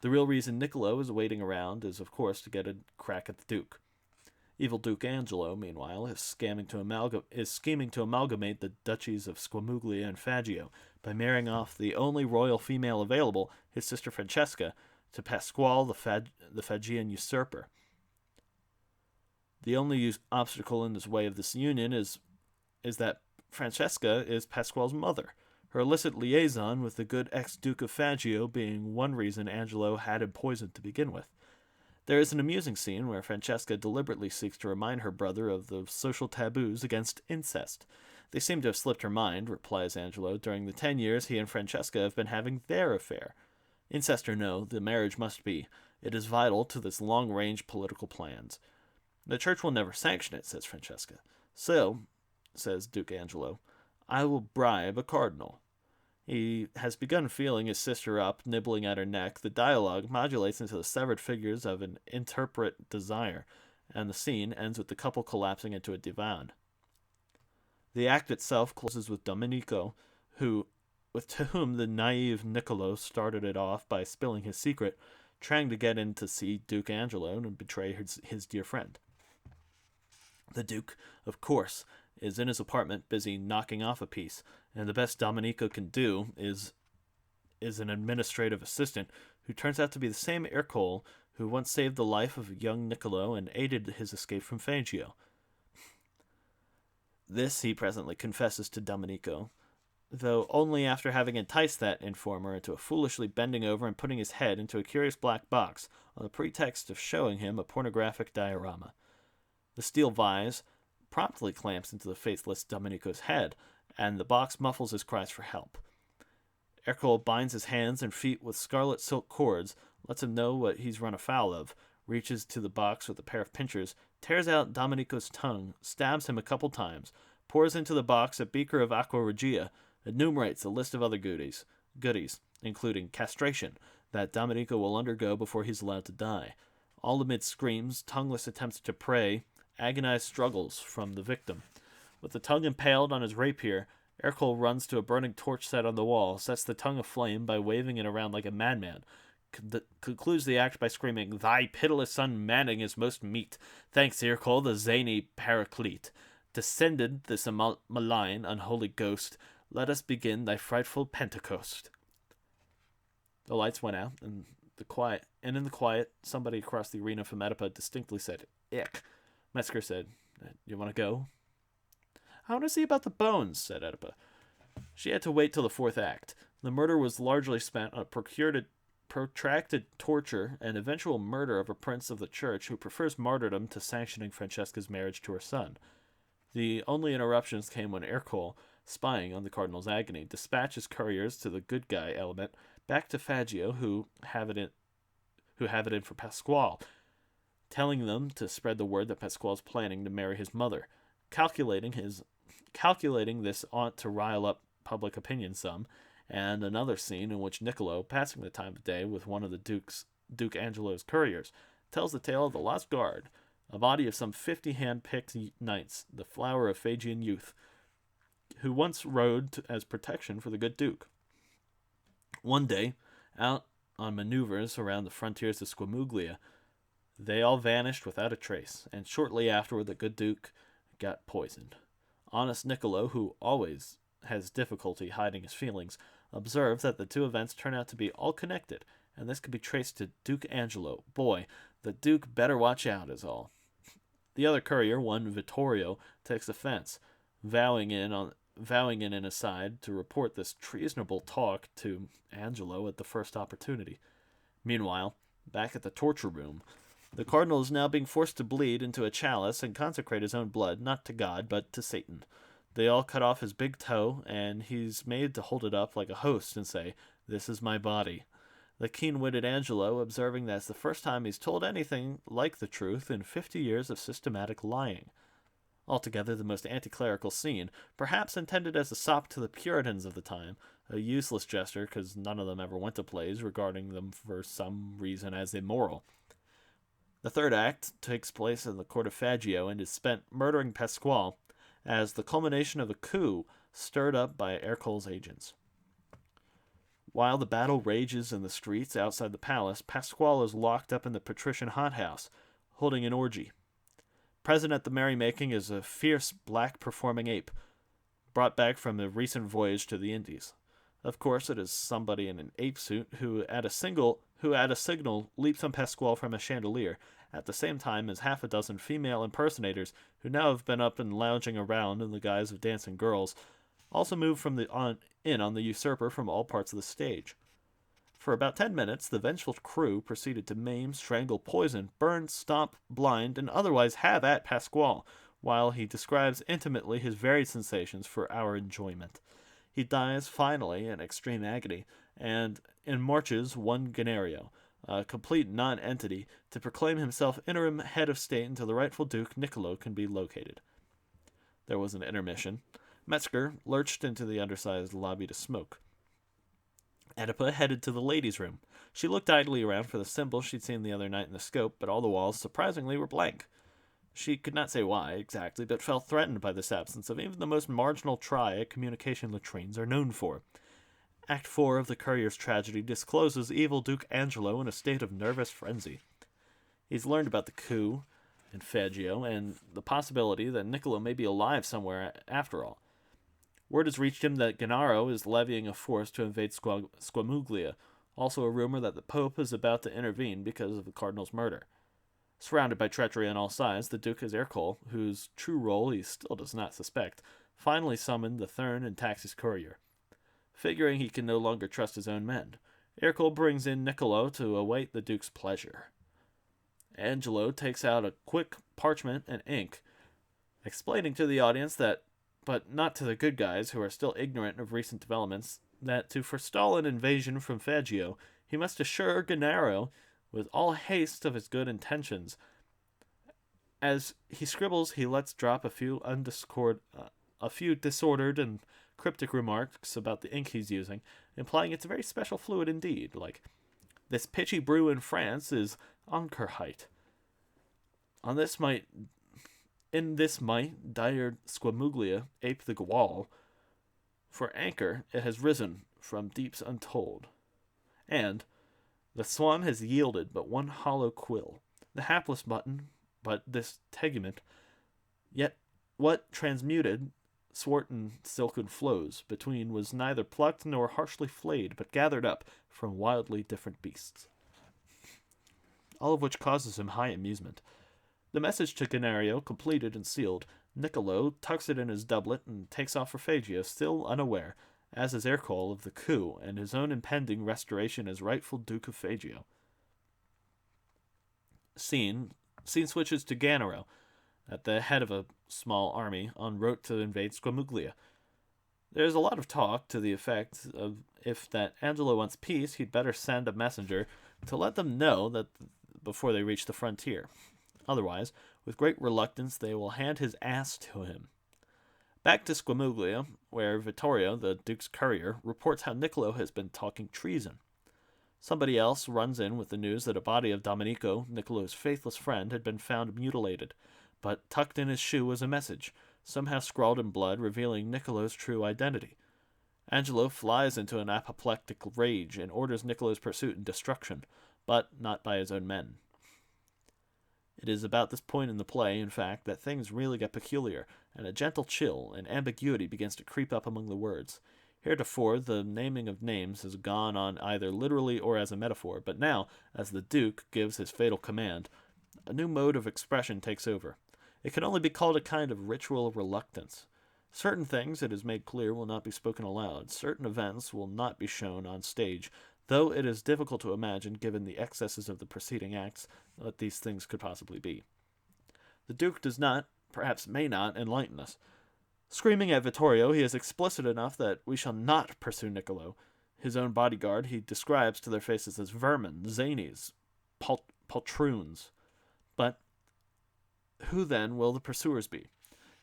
The real reason Niccolo is waiting around is, of course, to get a crack at the Duke. Evil Duke Angelo, meanwhile, is scheming to amalgamate the duchies of Squamuglia and Fagio by marrying off the only royal female available, his sister Francesca, to Pasquale, the Fagian usurper. The only obstacle in his way of this union is that Francesca is Pasquale's mother, her illicit liaison with the good ex-Duke of Fagio being one reason Angelo had him poisoned to begin with. There is an amusing scene where Francesca deliberately seeks to remind her brother of the social taboos against incest. They seem to have slipped her mind, replies Angelo, during the 10 years he and Francesca have been having their affair. Incest or no, the marriage must be. It is vital to this long-range political plans. The church will never sanction it, says Francesca. So, says Duke Angelo, I will bribe a cardinal. He has begun feeling his sister up, nibbling at her neck. The dialogue modulates into the severed figures of an interprete desire, and the scene ends with the couple collapsing into a divan. The act itself closes with Domenico, to whom the naive Niccolo started it off by spilling his secret, trying to get in to see Duke Angelo and betray his dear friend. The Duke, of course, is in his apartment busy knocking off a piece, and the best Domenico can do is an administrative assistant who turns out to be the same Ercole who once saved the life of young Niccolo and aided his escape from Fagio. This he presently confesses to Domenico, though only after having enticed that informer into foolishly bending over and putting his head into a curious black box on the pretext of showing him a pornographic diorama. The steel vise promptly clamps into the faithless Domenico's head, and the box muffles his cries for help. Ercole binds his hands and feet with scarlet silk cords, lets him know what he's run afoul of, reaches to the box with a pair of pincers, tears out Domenico's tongue, stabs him a couple times, pours into the box a beaker of aqua regia, enumerates a list of other goodies, including castration, that Domenico will undergo before he's allowed to die. all amid screams, tongueless attempts to pray, agonized struggles from the victim. With the tongue impaled on his rapier, Ercole runs to a burning torch set on the wall, sets the tongue aflame by waving it around like a madman, concludes the act by screaming, "Thy pitiless son Manning is most meet. Thanks, Ercole, the zany paraclete. Descended this malign, unholy ghost. Let us begin thy frightful Pentecost." The lights went out, and in the quiet, somebody across the arena from Oedipa distinctly said, "Ick." Metzger said, "You want to go?" "I want to see about the bones," said Oedipa. She had to wait till the fourth act. The murder was largely spent on protracted torture and eventual murder of a prince of the church who prefers martyrdom to sanctioning Francesca's marriage to her son. The only interruptions came when Ercole, spying on the cardinal's agony, dispatches couriers to the good guy element back to Fagio, who have it in for Pasquale, telling them to spread the word that Pasquale is planning to marry his mother, calculating this ought to rile up public opinion some, and another scene in which Niccolo, passing the time of day with one of the Duke Angelo's couriers, tells the tale of the Lost Guard, a body of some 50 hand-picked knights, the flower of Phrygian youth, who once rode as protection for the good Duke. One day, out on maneuvers around the frontiers of Squamuglia, they all vanished without a trace, and shortly afterward the good Duke got poisoned. Honest Niccolo, who always has difficulty hiding his feelings, observes that the two events turn out to be all connected, and this could be traced to Duke Angelo. Boy, the Duke better watch out, is all. The other courier, one Vittorio, takes offense, vowing in an aside to report this treasonable talk to Angelo at the first opportunity. Meanwhile, back at the torture room, the cardinal is now being forced to bleed into a chalice and consecrate his own blood, not to God, but to Satan. They all cut off his big toe, and he's made to hold it up like a host and say, "This is my body." The keen-witted Angelo, observing that it's the first time he's told anything like the truth in 50 years of systematic lying. Altogether the most anti-clerical scene, perhaps intended as a sop to the Puritans of the time, a useless gesture because none of them ever went to plays, regarding them for some reason as immoral. The third act takes place in the court of Fagio and is spent murdering Pasquale as the culmination of a coup stirred up by Ercole's agents. While the battle rages in the streets outside the palace, Pasquale is locked up in the patrician hothouse, holding an orgy. Present at the merrymaking is a fierce black performing ape, brought back from a recent voyage to the Indies. Of course, it is somebody in an ape suit who at a signal leaps on Pasquale from a chandelier, at the same time as half a dozen female impersonators, who now have been up and lounging around in the guise of dancing girls, also move on the usurper from all parts of the stage. For about 10 minutes, the vengeful crew proceeded to maim, strangle, poison, burn, stomp, blind, and otherwise have at Pasquale, while he describes intimately his varied sensations for our enjoyment. He dies, finally, in extreme agony, and in marches one Ganario, a complete non-entity, to proclaim himself interim head of state until the rightful Duke Niccolo can be located. There was an intermission. Metzger lurched into the undersized lobby to smoke. Oedipa headed to the ladies' room. She looked idly around for the symbols she'd seen the other night in the scope, but all the walls, surprisingly, were blank. She could not say why, exactly, but felt threatened by this absence of even the most marginal try at communication latrines are known for. Act 4 of the Courier's tragedy discloses evil Duke Angelo in a state of nervous frenzy. He's learned about the coup in Fagio, and the possibility that Niccolo may be alive somewhere after all. Word has reached him that Gennaro is levying a force to invade Squamuglia, also a rumor that the Pope is about to intervene because of the Cardinal's murder. Surrounded by treachery on all sides, the Duke has Ercole, whose true role he still does not suspect, finally summoned the Thurn and Taxis Courier. Figuring he can no longer trust his own men, Ercole brings in Niccolo to await the Duke's pleasure. Angelo takes out a quick parchment and ink, explaining to the audience that, but not to the good guys who are still ignorant of recent developments, that to forestall an invasion from Fagio, he must assure Gennaro with all haste of his good intentions. As he scribbles, he lets drop a few disordered and cryptic remarks about the ink he's using, implying it's a very special fluid indeed, like, This pitchy brew in France is Ankerheit. On this might In this might dire Squamuglia ape the wall, for anchor it has risen from deeps untold. And the swan has yielded but one hollow quill, the hapless button, but this tegument, yet what transmuted swarten silken flows between was neither plucked nor harshly flayed, but gathered up from wildly different beasts. All of which causes him high amusement. The message to Canario completed and sealed, Niccolo tucks it in his doublet and takes off for Fagio, still unaware, as is Ercole, of the coup and his own impending restoration as rightful Duke of Fagio. Scene switches to Gannaro, at the head of a small army, en route to invade Squamuglia. There's a lot of talk to the effect of if that Angelo wants peace, he'd better send a messenger to let them know that before they reach the frontier. Otherwise, with great reluctance, they will hand his ass to him. Back to Squamuglia, where Vittorio, the Duke's courier, reports how Niccolo has been talking treason. Somebody else runs in with the news that a body of Domenico, Niccolo's faithless friend, had been found mutilated, but tucked in his shoe was a message, somehow scrawled in blood, revealing Niccolo's true identity. Angelo flies into an apoplectic rage and orders Niccolo's pursuit and destruction, but not by his own men. It is about this point in the play, in fact, that things really get peculiar, and a gentle chill and ambiguity begins to creep up among the words. Heretofore, the naming of names has gone on either literally or as a metaphor, but now, as the Duke gives his fatal command, a new mode of expression takes over. It can only be called a kind of ritual reluctance. Certain things, it is made clear, will not be spoken aloud. Certain events will not be shown on stage, though it is difficult to imagine, given the excesses of the preceding acts, what these things could possibly be. The Duke does not, perhaps may not, enlighten us. Screaming at Vittorio, he is explicit enough that we shall not pursue Niccolo. His own bodyguard he describes to their faces as vermin, zanies, poltroons. But who then will the pursuers be?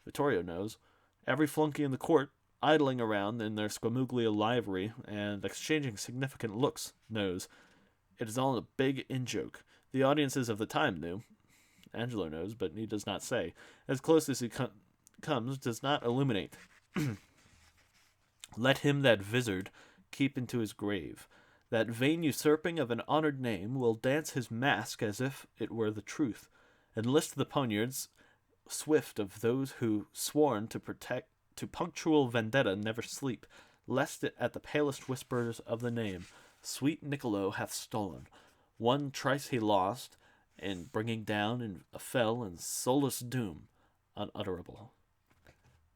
Vittorio knows. Every flunky in the court, idling around in their Squamuglia livery and exchanging significant looks, knows. It is all a big in-joke. The audiences of the time knew. Angelo knows, but he does not say. As close as he comes, does not illuminate. Let him that vizard keep into his grave. That vain usurping of an honored name will dance his mask as if it were the truth, and list the poniards swift of those who, sworn to punctual vendetta, never sleep, lest it at the palest whispers of the name, sweet Niccolo hath stolen. One trice he lost, and bringing down in a fell and soulless doom, unutterable.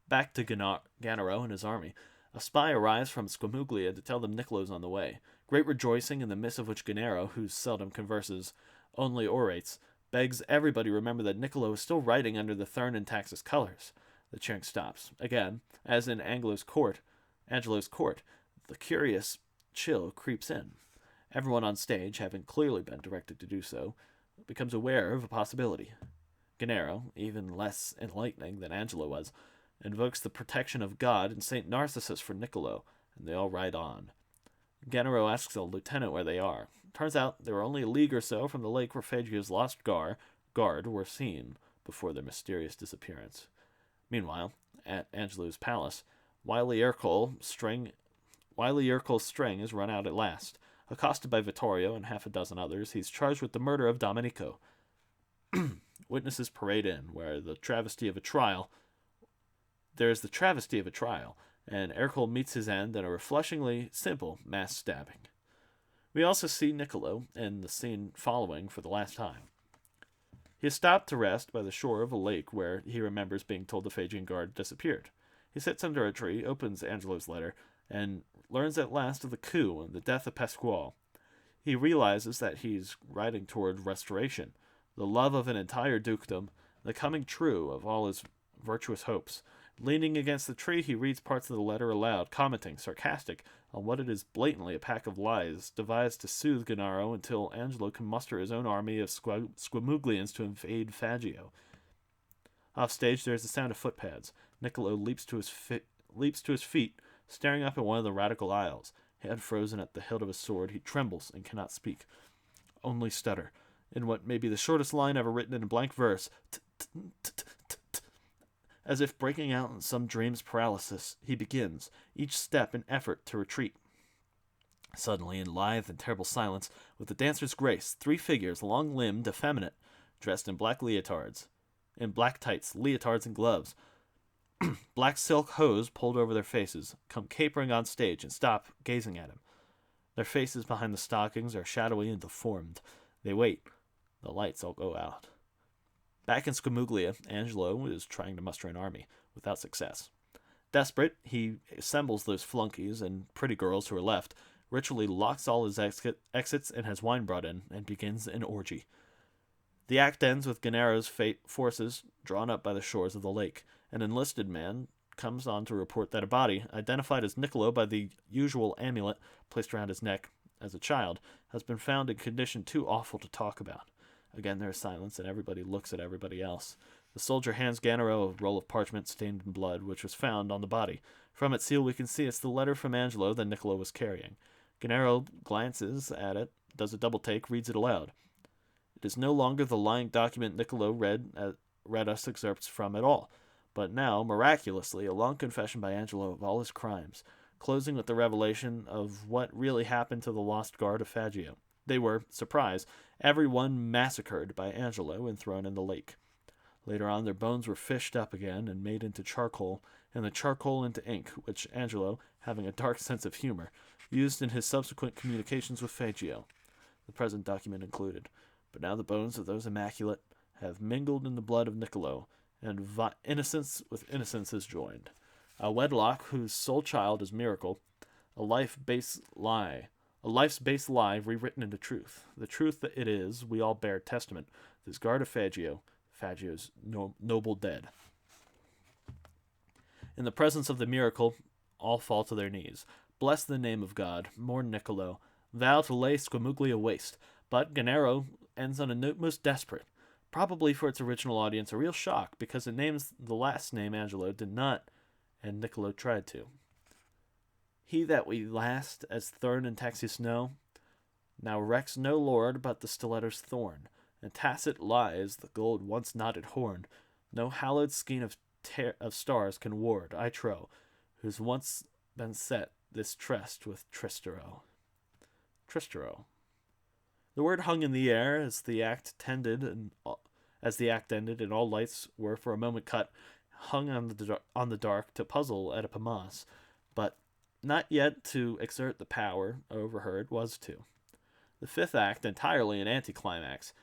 Back to Gannaro and his army. A spy arrives from Squamuglia to tell them Niccolo's on the way. Great rejoicing, in the midst of which Gannaro, who seldom converses, only orates, begs everybody remember that Niccolo is still riding under the Thurn and Taxis colors. The cheering stops. Again, as in Angelo's court, the curious chill creeps in. Everyone on stage, having clearly been directed to do so, becomes aware of a possibility. Gennaro, even less enlightening than Angelo was, invokes the protection of God and St. Narcissus for Niccolo, and they all ride on. Gennaro asks a lieutenant where they are. Turns out they were only a league or so from the lake where Fagio's lost guard were seen before their mysterious disappearance. Meanwhile, at Angelo's palace, wily Ercole's string is run out at last. Accosted by Vittorio and half a dozen others, he's charged with the murder of Domenico. Witnesses parade in, where there is the travesty of a trial, and Ercole meets his end in a refreshingly simple mass stabbing. We also see Niccolo, in the scene following, for the last time. He is stopped to rest by the shore of a lake where he remembers being told the Phagian guard disappeared. He sits under a tree, opens Angelo's letter, and learns at last of the coup and the death of Pasquale. He realizes that he's riding toward restoration, the love of an entire dukedom, the coming true of all his virtuous hopes. Leaning against the tree, he reads parts of the letter aloud, commenting, sarcastic, on what it is blatantly a pack of lies, devised to soothe Gennaro until Angelo can muster his own army of Squamuglians to invade Fagio. Off stage, there is the sound of footpads. Niccolo leaps to his feet, staring up at one of the radical aisles. hand frozen at the hilt of his sword, he trembles and cannot speak. Only stutter. In what may be the shortest line ever written in blank verse, as if breaking out in some dream's paralysis, he begins, each step an effort to retreat. Suddenly, in lithe and terrible silence, with the dancer's grace, 3 figures, long-limbed, effeminate, dressed in black tights, leotards, and gloves, black silk hose pulled over their faces, come capering on stage and stop gazing at him. Their faces behind the stockings are shadowy and deformed. They wait. The lights all go out. Back in Squamuglia, Angelo is trying to muster an army, without success. Desperate, he assembles those flunkies and pretty girls who are left, ritually locks all his exits and has wine brought in, and begins an orgy. The act ends with Gennaro's forces drawn up by the shores of the lake. An enlisted man comes on to report that a body, identified as Niccolo by the usual amulet placed around his neck as a child, has been found in condition too awful to talk about. Again there is silence, and everybody looks at everybody else. The soldier hands Gennaro a roll of parchment stained in blood, which was found on the body. From its seal we can see it's the letter from Angelo that Niccolo was carrying. Gennaro glances at it, does a double take, reads it aloud. It is no longer the lying document Niccolo read us excerpts from at all, but now, miraculously, a long confession by Angelo of all his crimes, closing with the revelation of what really happened to the lost guard of Fagio. They were, surprise, every one massacred by Angelo and thrown in the lake. Later on, their bones were fished up again and made into charcoal, and the charcoal into ink, which Angelo, having a dark sense of humor, used in his subsequent communications with Fagio, the present document included. But now the bones of those immaculate have mingled in the blood of Niccolo, and innocence with innocence is joined. A wedlock whose sole child is miracle, a life's base lie rewritten into truth. The truth that it is, we all bear testament, this guard of Fagio's noble dead. In the presence of the miracle, all fall to their knees. Bless the name of God, mourn Niccolo, vow to lay Squamuglia waste. But Gennaro ends on a note most desperate. Probably for its original audience a real shock, because it names the last name Angelo did not, and Niccolo tried to. He that we last, as Thurn and Taxius know, now recks no lord but the stiletto's thorn, and tacit lies the gold once knotted horn. No hallowed skein of stars can ward, I trow, whose once been set this trust with Tristero. The word hung in the air as the act ended, and all lights were for a moment cut, hung on the dark to puzzle Oedipimas, but not yet to exert the power overheard was to. The 5th act, entirely an anticlimax,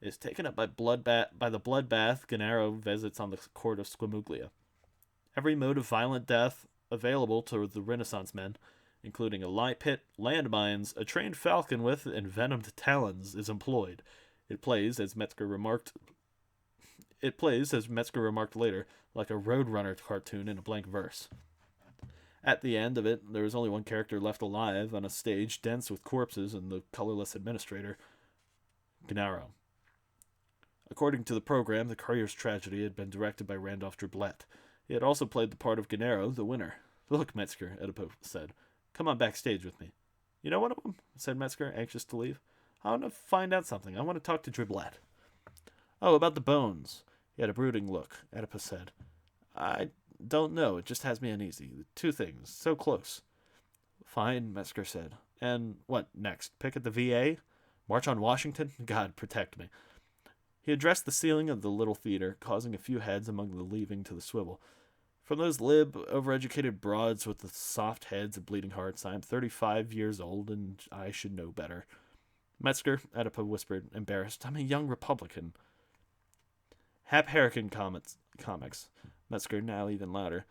is taken up by the bloodbath Gennaro visits on the court of Squamuglia. Every mode of violent death available to the Renaissance men, including a lye pit, landmines, a trained falcon with envenomed talons, is employed. It plays, as Metzger remarked later, like a Roadrunner cartoon in a blank verse. At the end of it, there is only one character left alive on a stage dense with corpses and the colorless administrator, Gennaro. According to the program, the Courier's tragedy had been directed by Randolph Driblet. He had also played the part of Gennaro, the winner. Look, Metzger, Oedipo said. Come on backstage with me. You know one of them? Said Metzger, anxious to leave. I want to find out something. I want to talk to Driblet. Oh, about the bones. He had a brooding look, Oedipus said. I don't know. It just has me uneasy. 2 things. So close. Fine, Metzger said. And what next? Pick at the VA? March on Washington? God protect me. He addressed the ceiling of the little theater, causing a few heads among the leaving to the swivel. From those overeducated broads with the soft heads and bleeding hearts, I am 35 years old, and I should know better. Metzger, Oedipo whispered, embarrassed, I'm a young Republican. Hap Harrigan comics, Metzger now even louder,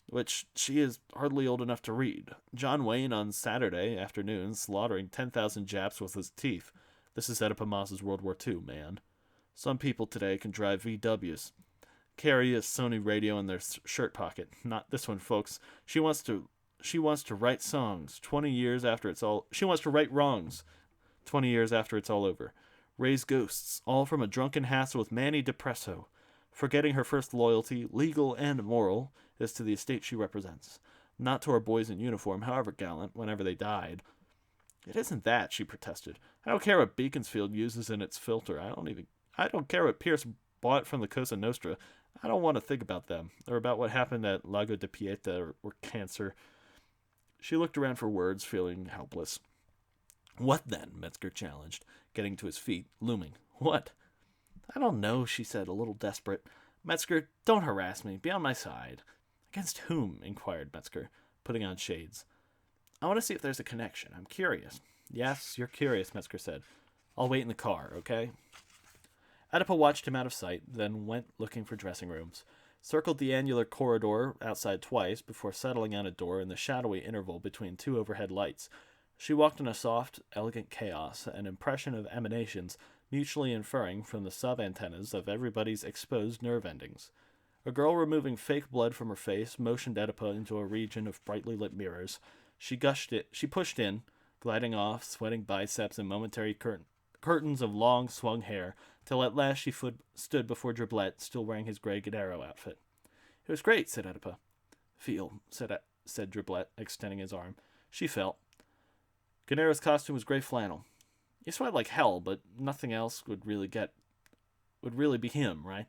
which she is hardly old enough to read. John Wayne on Saturday afternoon slaughtering 10,000 Japs with his teeth. This is Oedipimas's World War II, man. Some people today can drive VWs, carry a Sony radio in their shirt pocket. Not this one, folks. She wants to write songs 20 years after it's all. She wants to right wrongs 20 years after it's all over. Raise ghosts, all from a drunken hassle with Manny Depresso. Forgetting her first loyalty, legal and moral, is to the estate she represents. Not to our boys in uniform, however gallant, whenever they died. It isn't that, she protested. I don't care what Beaconsfield uses in its filter. I don't care what Pierce bought from the Cosa Nostra. I don't want to think about them, or about what happened at Lago di Pieta or cancer. She looked around for words, feeling helpless. What then? Metzger challenged, getting to his feet, looming. What? I don't know, she said, a little desperate. Metzger, don't harass me. Be on my side. Against whom? Inquired Metzger, putting on shades. I want to see if there's a connection. I'm curious. Yes, you're curious, Metzger said. I'll wait in the car, okay? Oedipa watched him out of sight, then went looking for dressing rooms, circled the annular corridor outside twice before settling on a door in the shadowy interval between two overhead lights. She walked in a soft, elegant chaos, an impression of emanations mutually inferring from the sub-antennas of everybody's exposed nerve endings. A girl removing fake blood from her face motioned Oedipa into a region of brightly lit mirrors. She pushed in, gliding off, sweating biceps and momentary curtains of long swung hair, till at last she stood before Driblet, still wearing his gray Gadaro outfit. It was great, said Oedipa. Feel, said Driblet, extending his arm. She felt. Ganaro's costume was gray flannel. You sweat like hell, but nothing else would really be him, right?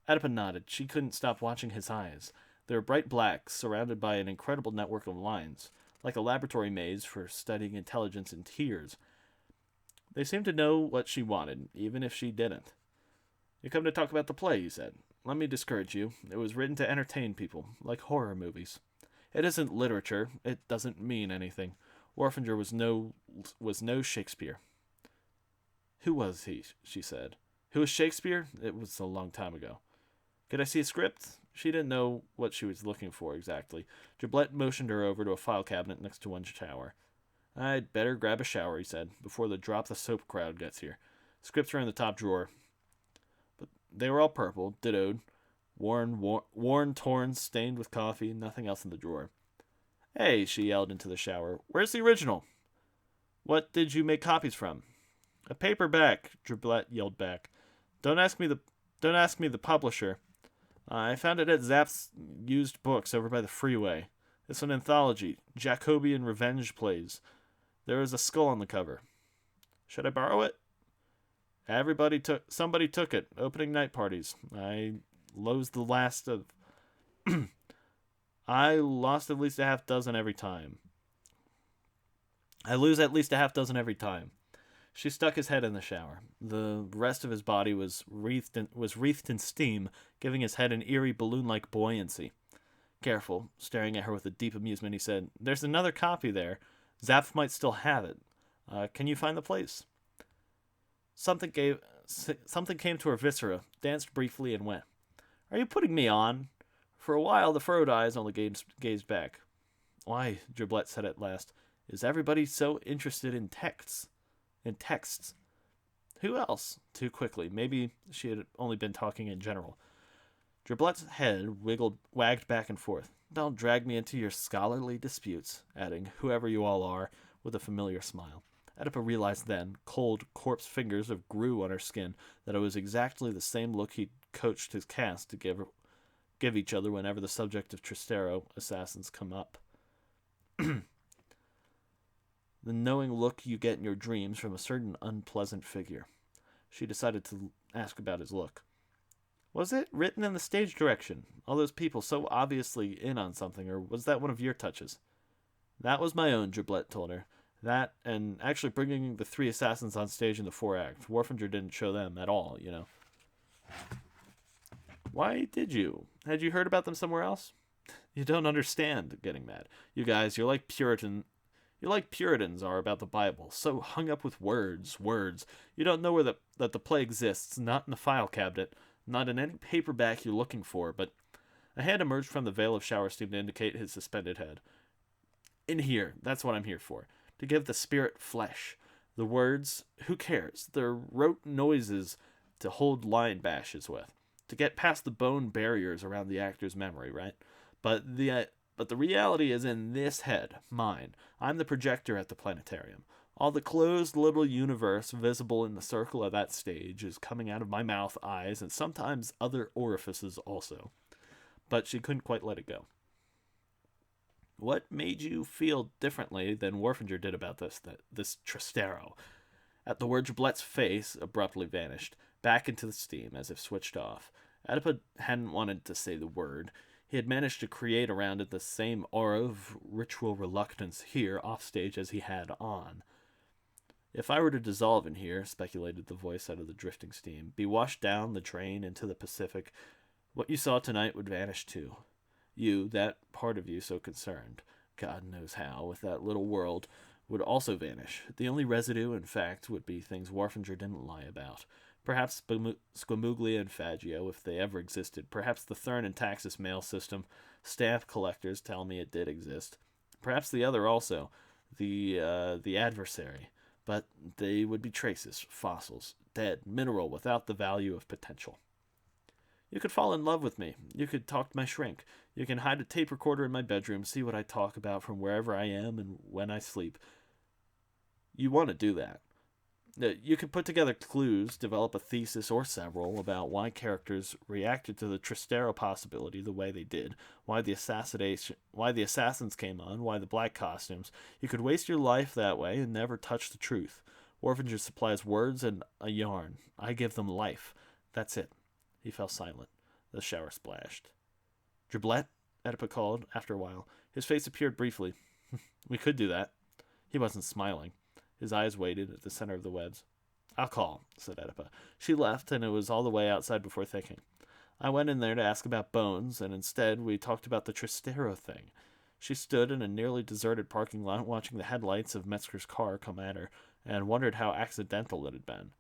Oedipa nodded. She couldn't stop watching his eyes. They were bright black, surrounded by an incredible network of lines, like a laboratory maze for studying intelligence in tears. They seemed to know what she wanted, even if she didn't. You come to talk about the play, he said. Let me discourage you. It was written to entertain people, like horror movies. It isn't literature. It doesn't mean anything. Orphinger was no Shakespeare. Who was he? She said. Who was Shakespeare? It was a long time ago. Could I see a script? She didn't know what she was looking for exactly. Driblet motioned her over to a file cabinet next to one shower. I'd better grab a shower, he said, before the drop the soap crowd gets here. Scripts are in the top drawer. But they were all purple, dittoed, worn, torn, stained with coffee, nothing else in the drawer. Hey, she yelled into the shower. Where's the original? What did you make copies from? A paperback, Driblet yelled back. Don't ask me the publisher. I found it at Zapp's used books over by the freeway. It's an anthology, Jacobean revenge plays. There is a skull on the cover. Should I borrow it? Somebody took it. Opening night parties. I lost at least a half dozen every time. I lose at least a half dozen every time. She stuck his head in the shower. The rest of his body was wreathed in steam, giving his head an eerie balloon-like buoyancy. Careful, staring at her with a deep amusement, he said, There's another copy there. Zapf might still have it. Can you find the place? Something came to her viscera, danced briefly, and went. Are you putting me on? For a while, the furrowed eyes only gazed back. Why, Driblet said at last, is everybody so interested in texts? Who else? Too quickly. Maybe she had only been talking in general. Driblet's head wagged back and forth. Don't drag me into your scholarly disputes, adding, whoever you all are, with a familiar smile. Oedipa realized then, cold corpse fingers of grew on her skin, that it was exactly the same look he'd coached his cast to give each other whenever the subject of Trastero assassins come up. The knowing look you get in your dreams from a certain unpleasant figure. She decided to ask about his look. Was it written in the stage direction? All those people so obviously in on something, or was that one of your touches? That was my own, Driblet told her. That, and actually bringing the three assassins on stage in the 4-act. Warfinger didn't show them at all, you know. Why did you? Had you heard about them somewhere else? You don't understand, getting mad. You guys, you're like Puritans are about the Bible, so hung up with words. You don't know that the play exists, not in the file cabinet, not in any paperback you're looking for, but a hand emerged from the veil of shower steam to indicate his suspended head. In here, that's what I'm here for. To give the spirit flesh. The words, who cares? They're rote noises to hold line bashes with. To get past the bone barriers around the actor's memory, right? But the reality is in this head, mine. I'm the projector at the planetarium. All the closed little universe visible in the circle of that stage is coming out of my mouth, eyes, and sometimes other orifices also. But she couldn't quite let it go. What made you feel differently than Warfinger did about this Trastero? At the word, Giblet's face abruptly vanished, back into the steam, as if switched off. Oedipus hadn't wanted to say the word. He had managed to create around it the same aura of ritual reluctance here, offstage, as he had on. If I were to dissolve in here, speculated the voice out of the drifting steam, be washed down the drain into the Pacific, what you saw tonight would vanish too. You, that part of you so concerned, God knows how, with that little world, would also vanish. The only residue, in fact, would be things Warfinger didn't lie about. Perhaps Squamuglia and Fagio, if they ever existed. Perhaps the Thurn and Taxis mail system. Stamp collectors tell me it did exist. Perhaps the other also, the adversary. But they would be traces, fossils, dead, mineral without the value of potential. You could fall in love with me. You could talk to my shrink. You can hide a tape recorder in my bedroom, see what I talk about from wherever I am and when I sleep. You want to do that. You could put together clues, develop a thesis or several about why characters reacted to the Trastero possibility the way they did, why the assassins came on, why the black costumes. You could waste your life that way and never touch the truth. Warfinger supplies words and a yarn. I give them life. That's it. He fell silent. The shower splashed. Giblet? Oedipus called after a while. His face appeared briefly. We could do that. He wasn't smiling. His eyes waited at the center of the webs. I'll call, said Oedipus. She left, and it was all the way outside before thinking. I went in there to ask about Bones, and instead we talked about the Trastero thing. She stood in a nearly deserted parking lot watching the headlights of Metzger's car come at her, and wondered how accidental it had been.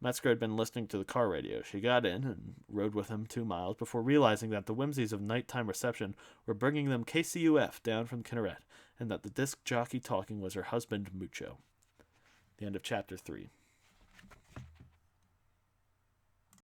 Metzger had been listening to the car radio. She got in and rode with him 2 miles before realizing that the whimsies of nighttime reception were bringing them KCUF down from Kinneret, and that the disc jockey talking was her husband, Mucho. The end of chapter 3.